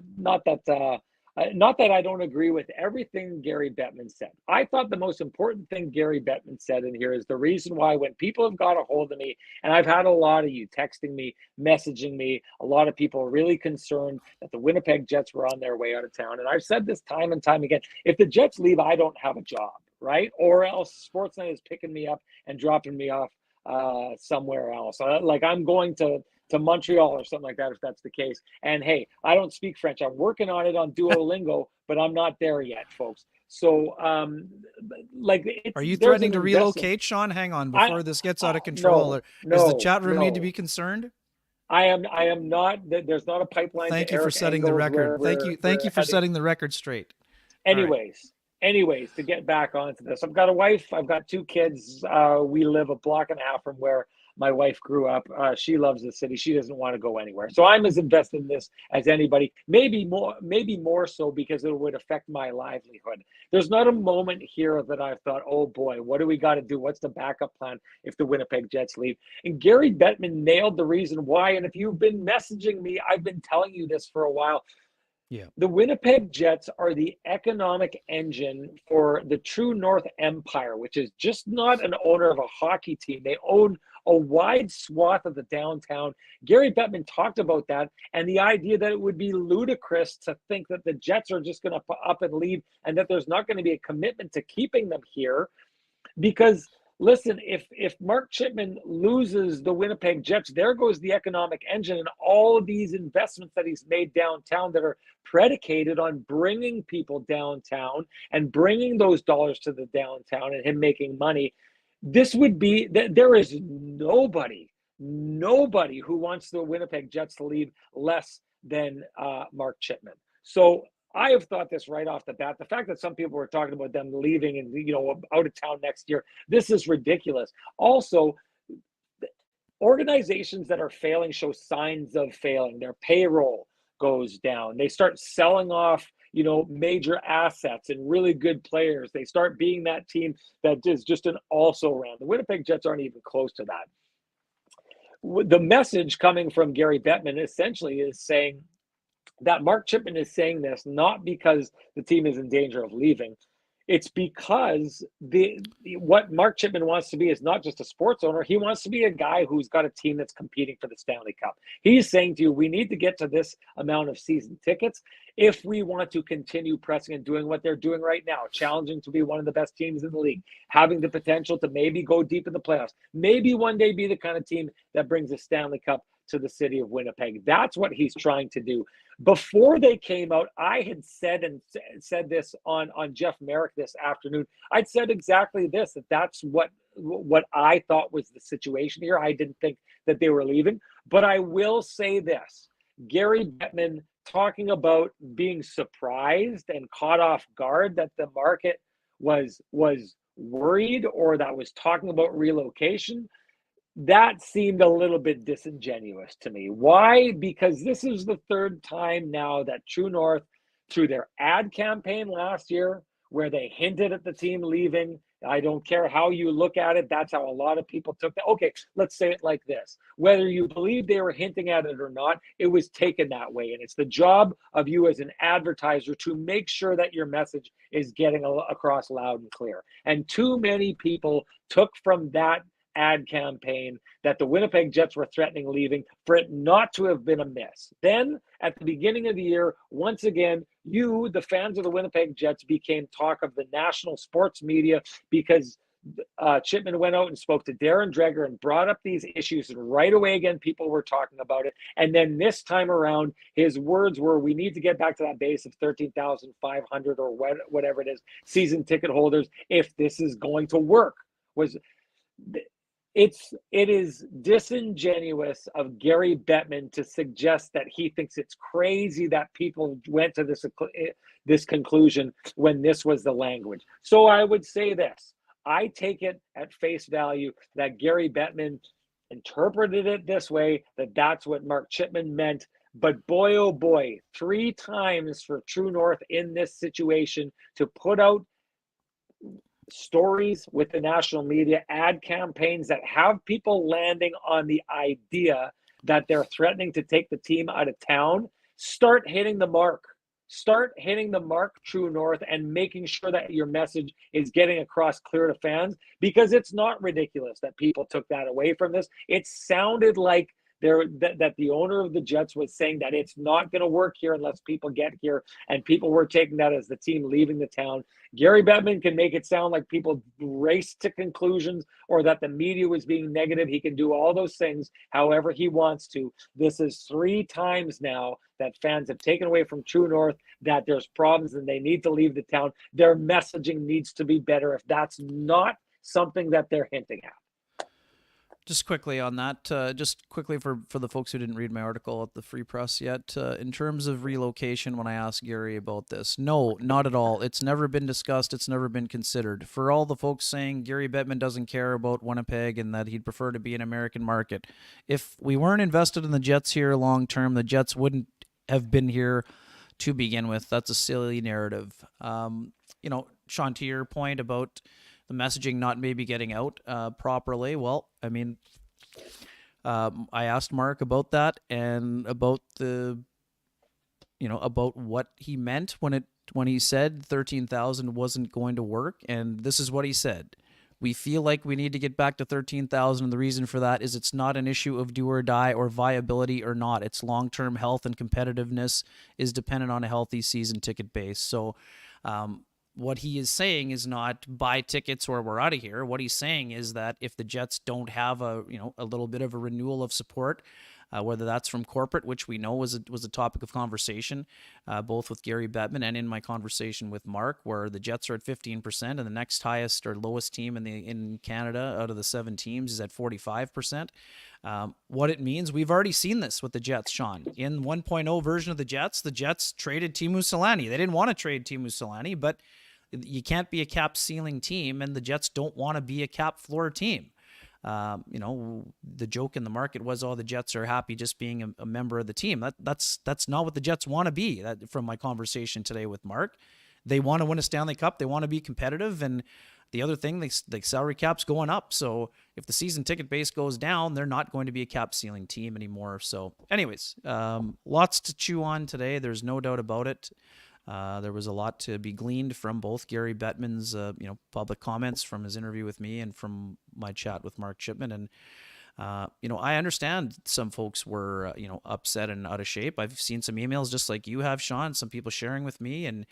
that I don't agree with everything Gary Bettman said. I thought the most important thing Gary Bettman said in here is the reason why when people have got a hold of me, and I've had a lot of you texting me, messaging me, a lot of people are really concerned that the Winnipeg Jets were on their way out of town. And I've said this time and time again, if the Jets leave, I don't have a job, right? Or else Sportsnet is picking me up and dropping me off somewhere else. Like I'm going to Montreal or something like that, if that's the case. And hey, I don't speak French. I'm working on it on Duolingo, but I'm not there yet, folks. So, are you threatening to relocate, Sean? Hang on, before this gets out of control. Does the chat room need to be concerned? I am not. There's not a pipeline. Thank you for setting the record. Thank you for setting the record straight. Anyways, to get back onto this, I've got a wife. I've got 2 kids. We live a block and a half from where my wife grew up. She loves the city. She doesn't want to go anywhere. So I'm as invested in this as anybody, maybe more so because it would affect my livelihood. There's not a moment here that I've thought, oh boy, what do we got to do? What's the backup plan if the Winnipeg Jets leave? And Gary Bettman nailed the reason why. And if you've been messaging me, I've been telling you this for a while. Yeah. The Winnipeg Jets are the economic engine for the True North Empire, which is just not an owner of a hockey team. They own a wide swath of the downtown. Gary Bettman talked about that and the idea that it would be ludicrous to think that the Jets are just going to up and leave and that there's not going to be a commitment to keeping them here. Because listen, if Mark Chipman loses the Winnipeg Jets, there goes the economic engine and all of these investments that he's made downtown that are predicated on bringing people downtown and bringing those dollars to the downtown and him making money. This would be, there is nobody who wants the Winnipeg Jets to leave less than Mark Chipman. So I have thought this right off the bat. The fact that some people were talking about them leaving and, out of town next year, this is ridiculous. Also, organizations that are failing show signs of failing. Their payroll goes down. They start selling off, major assets and really good players. They start being that team that is just an also-ran. The Winnipeg Jets aren't even close to that. The message coming from Gary Bettman essentially is saying that Mark Chipman is saying this not because the team is in danger of leaving. It's because what Mark Chipman wants to be is not just a sports owner. He wants to be a guy who's got a team that's competing for the Stanley Cup. He's saying to you, we need to get to this amount of season tickets if we want to continue pressing and doing what they're doing right now, challenging to be one of the best teams in the league, having the potential to maybe go deep in the playoffs, maybe one day be the kind of team that brings a Stanley Cup to the city of Winnipeg. That's what he's trying to do. Before they came out, I had said this on Jeff Merrick this afternoon. I'd said exactly this, that's what what I thought was the situation here. I didn't think that they were leaving, but I will say this: Gary Bettman talking about being surprised and caught off guard that the market was worried, or that was talking about relocation, that seemed a little bit disingenuous to me. Why? Because this is the third time now that True North, through their ad campaign last year, where they hinted at the team leaving. I don't care how you look at it. That's how a lot of people took that. Okay, let's say it like this. Whether you believe they were hinting at it or not, it was taken that way. And it's the job of you as an advertiser to make sure that your message is getting across loud and clear. And too many people took from that ad campaign that the Winnipeg Jets were threatening leaving for it not to have been a miss. Then at the beginning of the year, once again, you, the fans of the Winnipeg Jets, became talk of the national sports media because Chipman went out and spoke to Darren Dreger and brought up these issues, and right away again people were talking about it. And then this time around, his words were, we need to get back to that base of 13,500 or whatever it is, season ticket holders, if this is going to work. It is disingenuous of Gary Bettman to suggest that he thinks it's crazy that people went to this conclusion when this was the language. So I would say this: I take it at face value that Gary Bettman interpreted it this way, that that's what Mark Chipman meant. But boy, oh boy, 3 times for True North in this situation to put out stories with the national media, ad campaigns that have people landing on the idea that they're threatening to take the team out of town. Start hitting the mark. Start hitting the mark, True North, and making sure that your message is getting across clear to fans, because it's not ridiculous that people took that away from this. It sounded like that the owner of the Jets was saying that it's not going to work here unless people get here, and people were taking that as the team leaving the town. Gary Bettman can make it sound like people raced to conclusions or that the media was being negative. He can do all those things however he wants to. This is 3 times now that fans have taken away from True North that there's problems and they need to leave the town. Their messaging needs to be better if that's not something that they're hinting at. Just quickly on that, just quickly for the folks who didn't read my article at the Free Press yet, in terms of relocation, when I asked Gary about this, no, not at all. It's never been discussed. It's never been considered. For all the folks saying Gary Bettman doesn't care about Winnipeg and that he'd prefer to be an American market, if we weren't invested in the Jets here long term, the Jets wouldn't have been here to begin with. That's a silly narrative. Sean, to your point about the messaging not maybe getting out properly. Well, I mean, I asked Mark about that and about about what he meant when he said 13,000 wasn't going to work. And this is what he said: we feel like we need to get back to 13,000. And the reason for that is it's not an issue of do or die or viability or not. It's long-term health, and competitiveness is dependent on a healthy season ticket base. So, what he is saying is not buy tickets or we're out of here. What he's saying is that if the Jets don't have a little bit of a renewal of support, whether that's from corporate, which we know was a topic of conversation, both with Gary Bettman and in my conversation with Mark, where the Jets are at 15% and the next highest or lowest team in Canada out of the 7 teams is at 45%. What it means, we've already seen this with the Jets, Sean. In 1.0 version of the Jets traded Teemu Selanne. They didn't want to trade Teemu Selanne, but you can't be a cap ceiling team, and the Jets don't want to be a cap floor team. The joke in the market was, the Jets are happy just being a member of the team. That's not what the Jets want to be. From my conversation today with Mark, they want to win a Stanley Cup. They want to be competitive. And the other thing, the salary cap's going up. So if the season ticket base goes down, they're not going to be a cap ceiling team anymore. So anyways, lots to chew on today. There's no doubt about it. There was a lot to be gleaned from both Gary Bettman's, public comments from his interview with me and from my chat with Mark Chipman. And, I understand some folks were, upset and out of shape. I've seen some emails just like you have, Sean, some people sharing with me. And,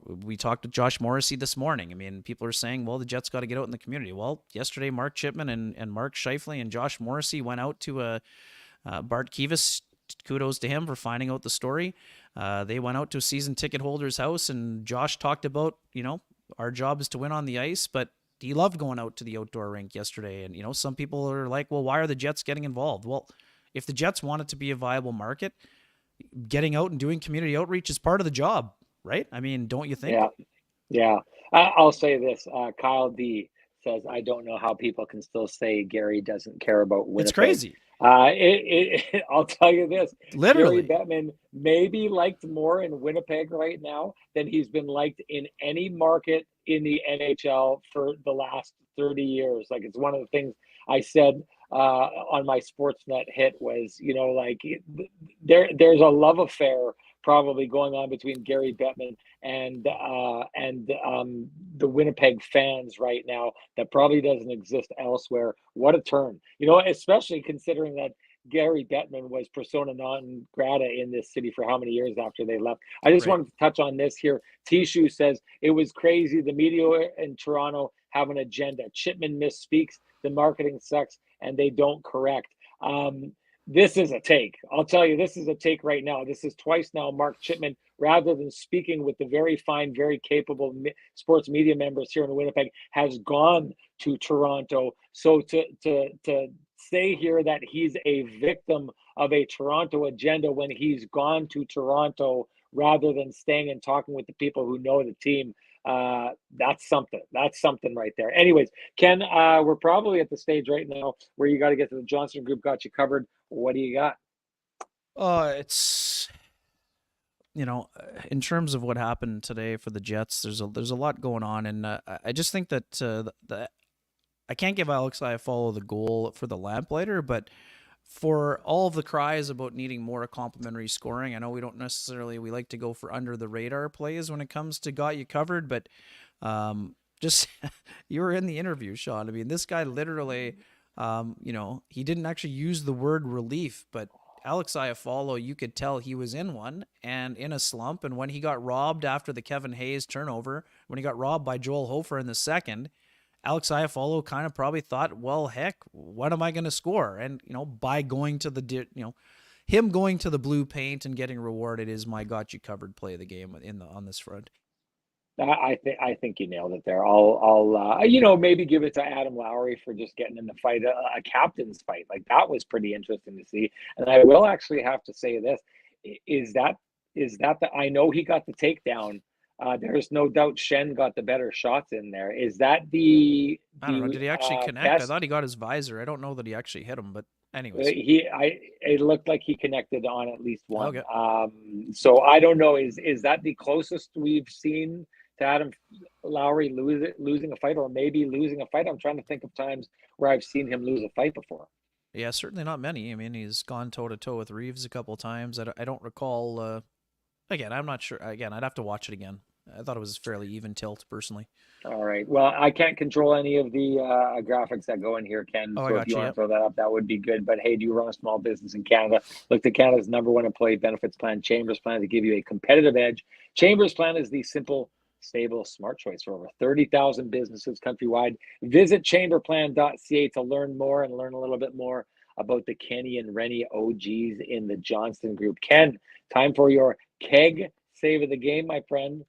we talked to Josh Morrissey this morning. I mean, people are saying, well, the Jets got to get out in the community. Well, yesterday, Mark Chipman and Mark Scheifele and Josh Morrissey went out to Bart Kivas. Kudos to him for finding out the story. They went out to a season ticket holder's house, and Josh talked about, our job is to win on the ice, but he loved going out to the outdoor rink yesterday. And, some people are like, well, why are the Jets getting involved? Well, if the Jets want it to be a viable market, getting out and doing community outreach is part of the job, right? I mean, don't you think? Yeah. I'll say this. Kyle D says, I don't know how people can still say Gary doesn't care about Winnipeg. It's crazy. I'll tell you this. Literally. Gary Bettman may be liked more in Winnipeg right now than he's been liked in any market in the NHL for the last 30 years. Like, it's one of the things I said on my Sportsnet hit was, there's a love affair probably going on between Gary Bettman and the Winnipeg fans right now that probably doesn't exist elsewhere. What a turn, especially considering that Gary Bettman was persona non grata in this city for how many years after they left. I just wanted to touch on this here. Tishu says, it was crazy. The media in Toronto have an agenda. Chipman misspeaks, the marketing sucks, and they don't correct. This is a take. I'll tell you, this is a take right now. This is twice now Mark Chipman, rather than speaking with the very fine, very capable sports media members here in Winnipeg, has gone to Toronto. So to say here that he's a victim of a Toronto agenda when he's gone to Toronto rather than staying and talking with the people who know the team, that's something. That's something right there. Anyways, Ken, we're probably at the stage right now where you got to get to the Johnston Group. Got you covered. What do you got? It's, in terms of what happened today for the Jets, there's a lot going on, and I just think that I can't give Alex Iafallo the goal for the lamplighter, but for all of the cries about needing more complimentary scoring, I know we like to go for under the radar plays when it comes to got you covered, but just you were in the interview, Sean. I mean, this guy literally, he didn't actually use the word relief, but Alex Iafallo, you could tell he was in one and in a slump. And when he got robbed after the Kevin Hayes turnover, when he got robbed by Joel Hofer in the second, Alex Iafallo kind of probably thought, well, heck, what am I going to score? And, by going to him going to the blue paint and getting rewarded is my got you covered play of the game on this front. I think you nailed it there. I'll maybe give it to Adam Lowry for just getting in the fight, a captain's fight. Like, that was pretty interesting to see. And I will actually have to say this, is that I know he got the takedown. There's no doubt Schenn got the better shots in there. Is that I don't know. Did he actually connect? Best? I thought he got his visor. I don't know that he actually hit him, but anyways. It looked like he connected on at least one. Okay. So I don't know. Is that the closest we've seen to Adam Lowry losing a fight, or maybe losing a fight? I'm trying to think of times where I've seen him lose a fight before. Yeah, certainly not many. I mean, he's gone toe-to-toe with Reeves a couple of times. I don't recall. Again, I'm not sure. Again, I'd have to watch it again. I thought it was fairly even tilt, personally. All right. Well, I can't control any of the graphics that go in here, Ken. So if you want to throw that up, that would be good. But hey, do you run a small business in Canada? Look to Canada's #1 employee benefits plan, Chambers Plan, to give you a competitive edge. Chambers Plan is the simple, stable, smart choice for over 30,000 businesses countrywide. Visit chamberplan.ca to learn more and learn a little bit more about the Kenny and Renny OGs in the Johnston Group. Ken, time for your keg save of the game, my friend.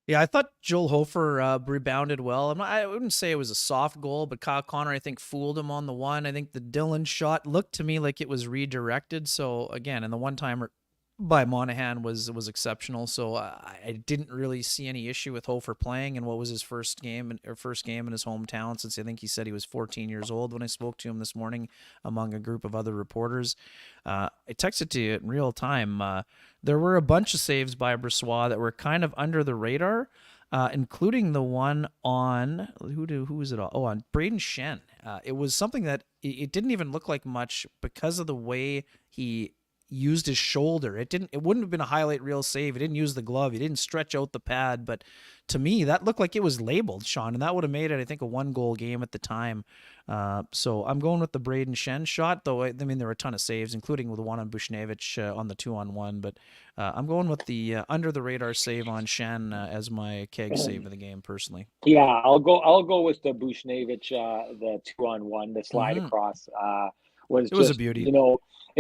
Yeah, I thought Joel Hofer rebounded well. I wouldn't say it was a soft goal, but Kyle Connor, I think, fooled him on the one. I think the Dillon shot looked to me like it was redirected. So, again, and the one-timer by Monahan was exceptional. So I didn't really see any issue with Hofer playing in what was his first game in his hometown, since I think he said he was 14 years old when I spoke to him this morning among a group of other reporters. I texted to you in real time. There were a bunch of saves by Brossoit that were kind of under the radar, including the one on who was it? On Braden Schenn. It was something that it didn't even look like much because of the way he used his shoulder. It wouldn't have been a highlight reel save. He didn't use the glove. He didn't stretch out the pad. But to me, that looked like it was labeled, Sean, and that would have made it, I think, a 1-goal game at the time. So I'm going with the Braden Schenn shot, though. I mean, there were a ton of saves, including the one on Buchnevich on the 2-on-1. But I'm going with the under the radar save on Schenn as my keg save of the game, personally. Yeah, I'll go with the Buchnevich, the 2-on-1, the slide across. It was a beauty.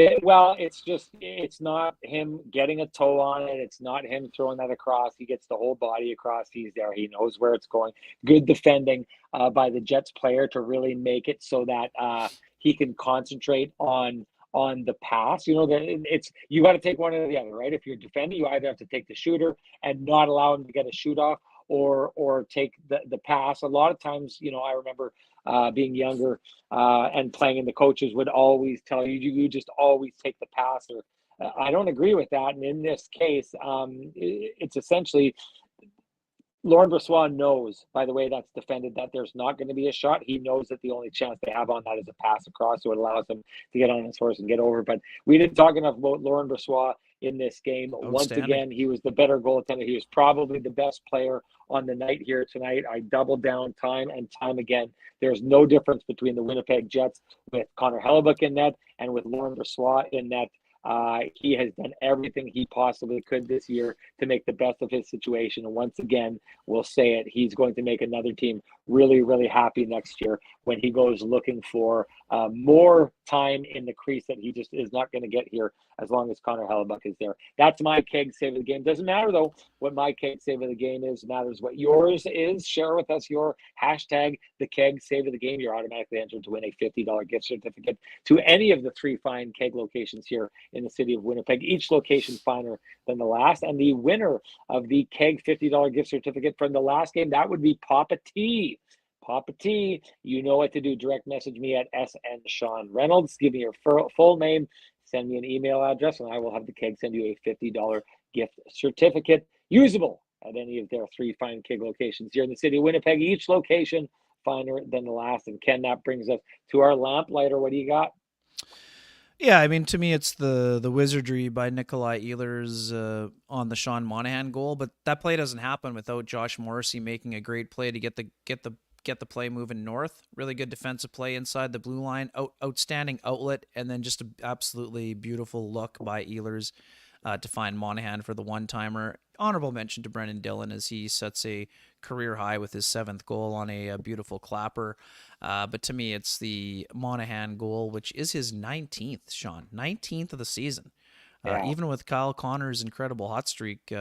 It's not him getting a toe on it. It's not him throwing that across. He gets the whole body across. He's there. He knows where it's going. Good defending by the Jets player to really make it so that he can concentrate on the pass. You got to take one or the other, right? If you're defending, you either have to take the shooter and not allow him to get a shoot off, or take the pass. A lot of times, I remember being younger and playing, and the coaches would always tell you, you just always take the pass. Or I don't agree with that. And in this case, it's essentially Laurent Brossoit knows by the way that's defended that there's not going to be a shot. He knows that the only chance they have on that is a pass across, so it allows him to get on his horse and get over. But we didn't talk enough about Laurent Brossoit in this game. Once again, he was the better goaltender. He was probably the best player on the night here tonight. I doubled down time and time again. There's no difference between the Winnipeg Jets with Connor Hellebuyck in net and with Laurent Brossoit in net. He has done everything he possibly could this year to make the best of his situation. And once again, we'll say it, he's going to make another team really, really happy next year when he goes looking for more time in the crease that he just is not going to get here as long as Connor Hellebuyck is there. That's my keg save of the game. Doesn't matter, though, what my keg save of the game is. It matters what yours is. Share with us your hashtag, the keg save of the game. You're automatically entered to win a $50 gift certificate to any of the 3 fine keg locations here in the city of Winnipeg, each location finer than the last. And the winner of the keg $50 gift certificate from the last game, that would be Papa T. Papa T, you know what to do. Direct message me at SN Sean Reynolds. Give me your full name, send me an email address, and I will have the keg send you a $50 gift certificate, usable at any of their 3 fine keg locations here in the city of Winnipeg, each location finer than the last. And Ken, that brings us to our lamplighter. What do you got? Yeah, I mean, to me, it's the wizardry by Nikolai Ehlers on the Sean Monahan goal, but that play doesn't happen without Josh Morrissey making a great play to get the play moving north. Really good defensive play inside the blue line, outstanding outlet, and then just an absolutely beautiful look by Ehlers to find Monahan for the one-timer. Honorable mention to Brendan Dillon as he sets a career high with his 7th goal on a beautiful clapper. But to me, it's the Monahan goal, which is his 19th, Sean. 19th of the season. Yeah. Even with Kyle Connor's incredible hot streak,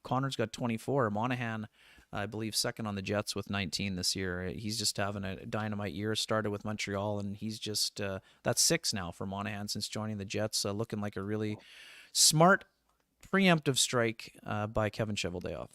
Connor's got 24. Monahan, I believe, second on the Jets with 19 this year. He's just having a dynamite year. Started with Montreal, and he's just that's 6 now for Monahan since joining the Jets. Looking like a really smart preemptive strike by Kevin Cheveldayoff.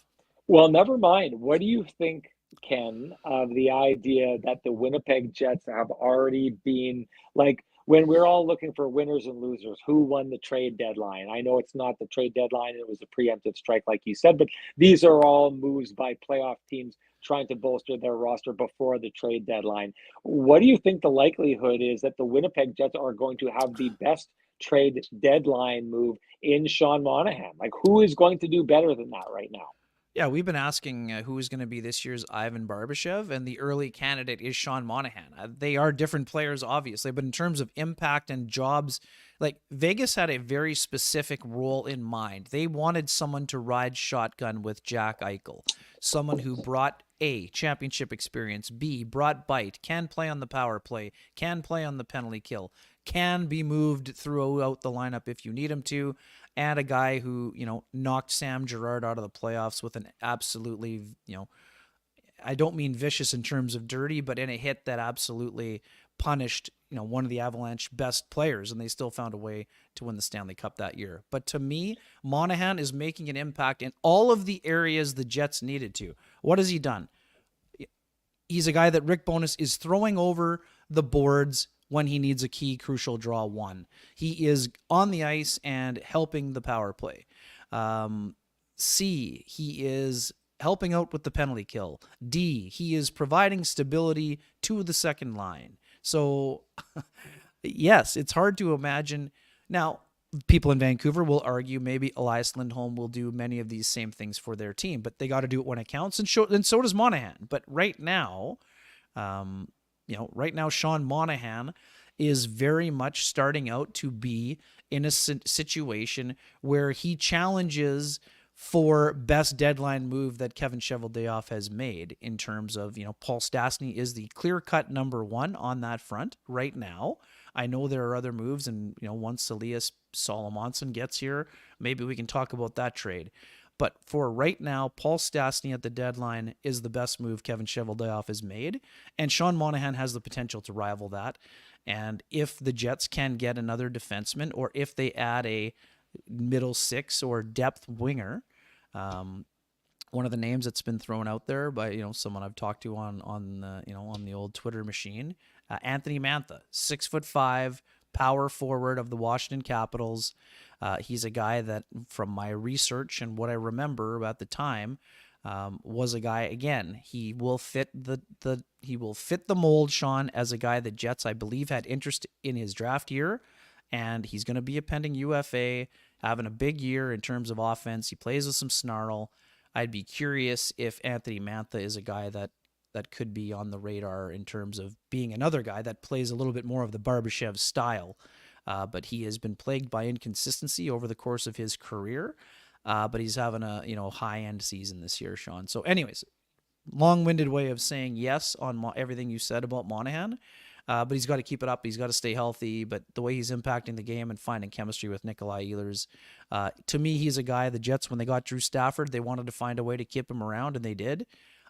Well, never mind. What do you think, Ken, of the idea that the Winnipeg Jets have already been, like, when we're all looking for winners and losers, who won the trade deadline? I know it's not the trade deadline. It was a preemptive strike, like you said, but these are all moves by playoff teams trying to bolster their roster before the trade deadline. What do you think the likelihood is that the Winnipeg Jets are going to have the best trade deadline move in Sean Monahan? Like, who is going to do better than that right now? Yeah, we've been asking who is going to be this year's Ivan Barbashev, and the early candidate is Sean Monahan. They are different players, obviously, but in terms of impact and jobs, like, Vegas had a very specific role in mind. They wanted someone to ride shotgun with Jack Eichel, someone who brought A, championship experience, B, brought bite, can play on the power play, can play on the penalty kill, can be moved throughout the lineup if you need him to, and a guy who, knocked Sam Girard out of the playoffs with an absolutely, I don't mean vicious in terms of dirty, but in a hit that absolutely punished, one of the Avalanche best players, and they still found a way to win the Stanley Cup that year. But to me, Monahan is making an impact in all of the areas the Jets needed to. What has he done? He's a guy that Rick Bowness is throwing over the boards when he needs a key crucial draw one. He is on the ice and helping the power play. C, he is helping out with the penalty kill. D, he is providing stability to the second line. So, yes, it's hard to imagine. Now, people in Vancouver will argue maybe Elias Lindholm will do many of these same things for their team, but they got to do it when it counts, and so does Monahan. But right now, Sean Monahan is very much starting out to be in a situation where he challenges for best deadline move that Kevin Cheveldayoff has made, in terms of, Paul Stastny is the clear-cut number 1 on that front right now. I know there are other moves, and once Elias Solomonson gets here, maybe we can talk about that trade. But for right now, Paul Stastny at the deadline is the best move Kevin Cheveldayoff has made, and Sean Monahan has the potential to rival that. And if the Jets can get another defenseman, or if they add a middle six or depth winger, one of the names that's been thrown out there by someone I've talked to on the old Twitter machine, Anthony Mantha, 6'5", power forward of the Washington Capitals. He's a guy that, from my research and what I remember at the time, was a guy, again, he will fit the mold, Sean, as a guy that Jets, I believe, had interest in his draft year, and he's going to be a pending UFA, having a big year in terms of offense. He plays with some snarl. I'd be curious if Anthony Mantha is a guy that could be on the radar in terms of being another guy that plays a little bit more of the Barbashev style. But he has been plagued by inconsistency over the course of his career. But he's having a high-end season this year, Sean. So anyways, long-winded way of saying yes on everything you said about Monahan. But he's got to keep it up. He's got to stay healthy. But the way he's impacting the game and finding chemistry with Nikolai Ehlers, to me, he's a guy, the Jets, when they got Drew Stafford, they wanted to find a way to keep him around, and they did.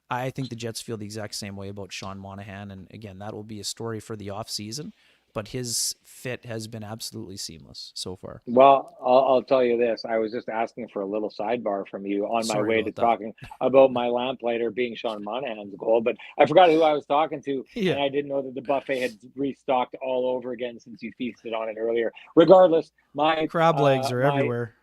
I think the Jets feel the exact same way about Sean Monahan. And again, that will be a story for the offseason. But his fit has been absolutely seamless so far. Well, I'll tell you this. I was just asking for a little sidebar from you on my way to talking about my lamplighter being Sean Monahan's goal, but I forgot who I was talking to, and I didn't know that the buffet had restocked all over again since you feasted on it earlier. Regardless, my crab legs are everywhere.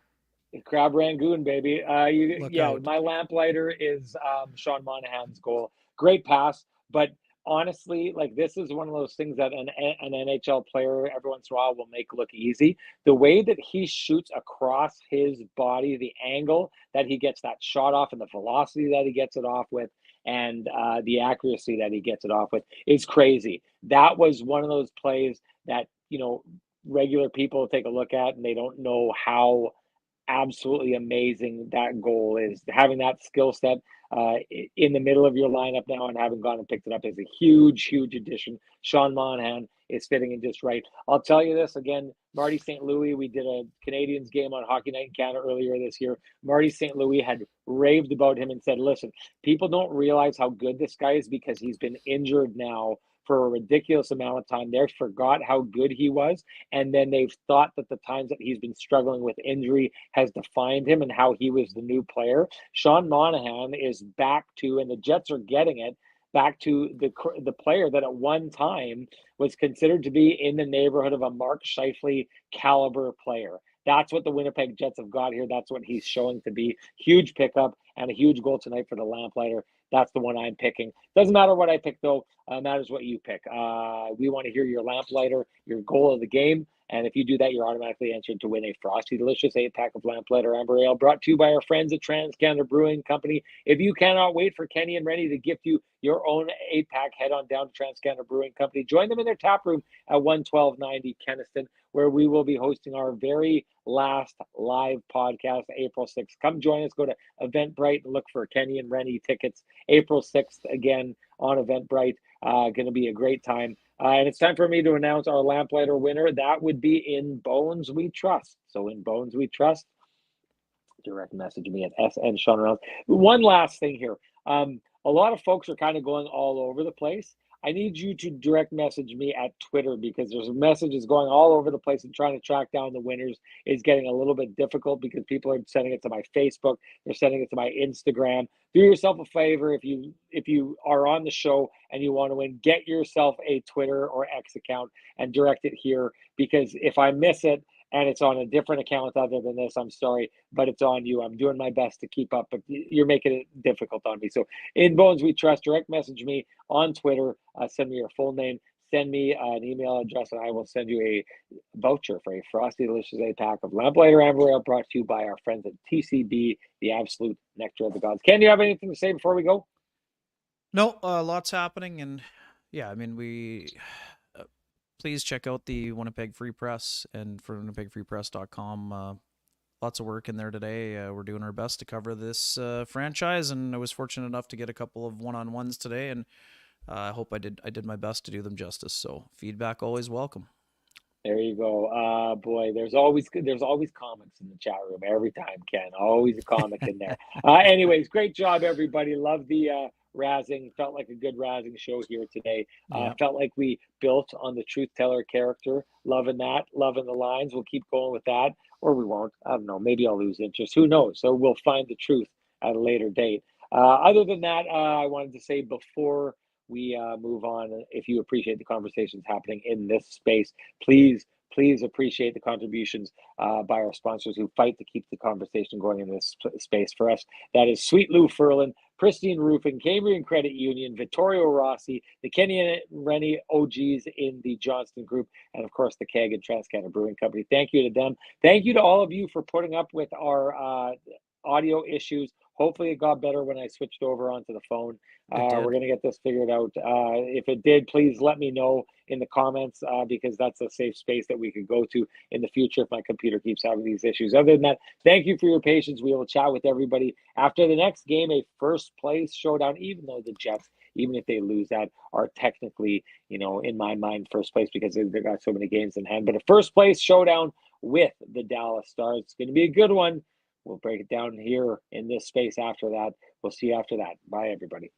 Crab Rangoon, baby. My lamplighter is Sean Monahan's goal. Great pass, but honestly, like, this is one of those things that an NHL player every once in a while will make look easy. The way that he shoots across his body, the angle that he gets that shot off, and the velocity that he gets it off with, and the accuracy that he gets it off with is crazy. That was one of those plays that regular people take a look at and they don't know how absolutely amazing that goal is. Having that skill set in the middle of your lineup now and having gone and picked it up is a huge, huge addition. Sean Monahan is fitting in just right. I'll tell you this again, Marty St. Louis, we did a Canadians game on Hockey Night in Canada earlier this year. Marty St. Louis had raved about him and said, listen, people don't realize how good this guy is because he's been injured now for a ridiculous amount of time. They forgot how good he was, and then they've thought that the times that he's been struggling with injury has defined him and how he was the new player. Sean Monahan is back to, and the Jets are getting it, back to the player that at one time was considered to be in the neighborhood of a Mark Scheifele caliber player. That's what the Winnipeg Jets have got here. That's what he's showing to be. Huge pickup and a huge goal tonight for the lamplighter. That's the one I'm picking. Doesn't matter what I pick, though. Matters what you pick. We want to hear your lamplighter, your goal of the game. And if you do that, you're automatically entered to win a frosty, delicious 8-pack of Lamplighter Amber Ale brought to you by our friends at TransCanada Brewing Company. If you cannot wait for Kenny and Renny to gift you your own 8-pack, head on down to TransCanada Brewing Company. Join them in their tap room at 11290 Kenniston, where we will be hosting our very last live podcast, April 6th. Come join us. Go to Eventbrite and look for Kenny and Renny tickets. April 6th, again, on Eventbrite. Going to be a great time. And it's time for me to announce our Lamplighter winner. That would be In Bones We Trust. So In Bones We Trust, direct message me at SN Sean Reynolds. One last thing here. A lot of folks are kind of going all over the place. I need you to direct message me at Twitter because there's messages going all over the place, and trying to track down the winners is getting a little bit difficult because people are sending it to my Facebook. They're sending it to my Instagram. Do yourself a favor, if you are on the show and you want to win, get yourself a Twitter or X account and direct it here, because if I miss it and it's on a different account other than this, I'm sorry, but it's on you. I'm doing my best to keep up, but you're making it difficult on me. So In Bones We Trust, direct message me on Twitter, send me your full name, send me an email address, and I will send you a voucher for a frosty, delicious 8-pack of Lamplighter Amber Ale brought to you by our friends at TCB, the absolute nectar of the gods. Ken, do you have anything to say before we go? No, lots happening, and yeah, I mean, please check out the Winnipeg Free Press and for winnipegfreepress.com. Lots of work in there today. We're doing our best to cover this franchise, and I was fortunate enough to get a couple of one-on-ones today, and I hope I did my best to do them justice. So feedback always welcome. There you go. Boy, there's always comics in the chat room every time, Ken. Always a comic in there. Anyways, great job, everybody. Love the razzing. Felt like a good razzing show here today. Yeah. Felt like we built on the truth teller character. Loving that. Loving the lines. We'll keep going with that, or we won't. I don't know. Maybe I'll lose interest. Who knows? So we'll find the truth at a later date. Other than that, I wanted to say before we move on, if you appreciate the conversations happening in this space, please appreciate the contributions by our sponsors who fight to keep the conversation going in this space for us. That is Sweet Lou Furlan, Pristine Roofing, Cambrian Credit Union, Vittorio Rossi, the Kenny and Renny OGs in the Johnston Group, and of course the Keg and Transcanada Brewing Company. Thank you to them. Thank you to all of you for putting up with our audio issues. Hopefully it got better when I switched over onto the phone. We're going to get this figured out. If it did, please let me know in the comments because that's a safe space that we could go to in the future if my computer keeps having these issues. Other than that, thank you for your patience. We will chat with everybody after the next game, a first place showdown, even though the Jets, even if they lose that, are technically, in my mind, first place because they've got so many games in hand. But a first place showdown with the Dallas Stars. It's going to be a good one. We'll break it down here in this space after that. We'll see you after that. Bye, everybody.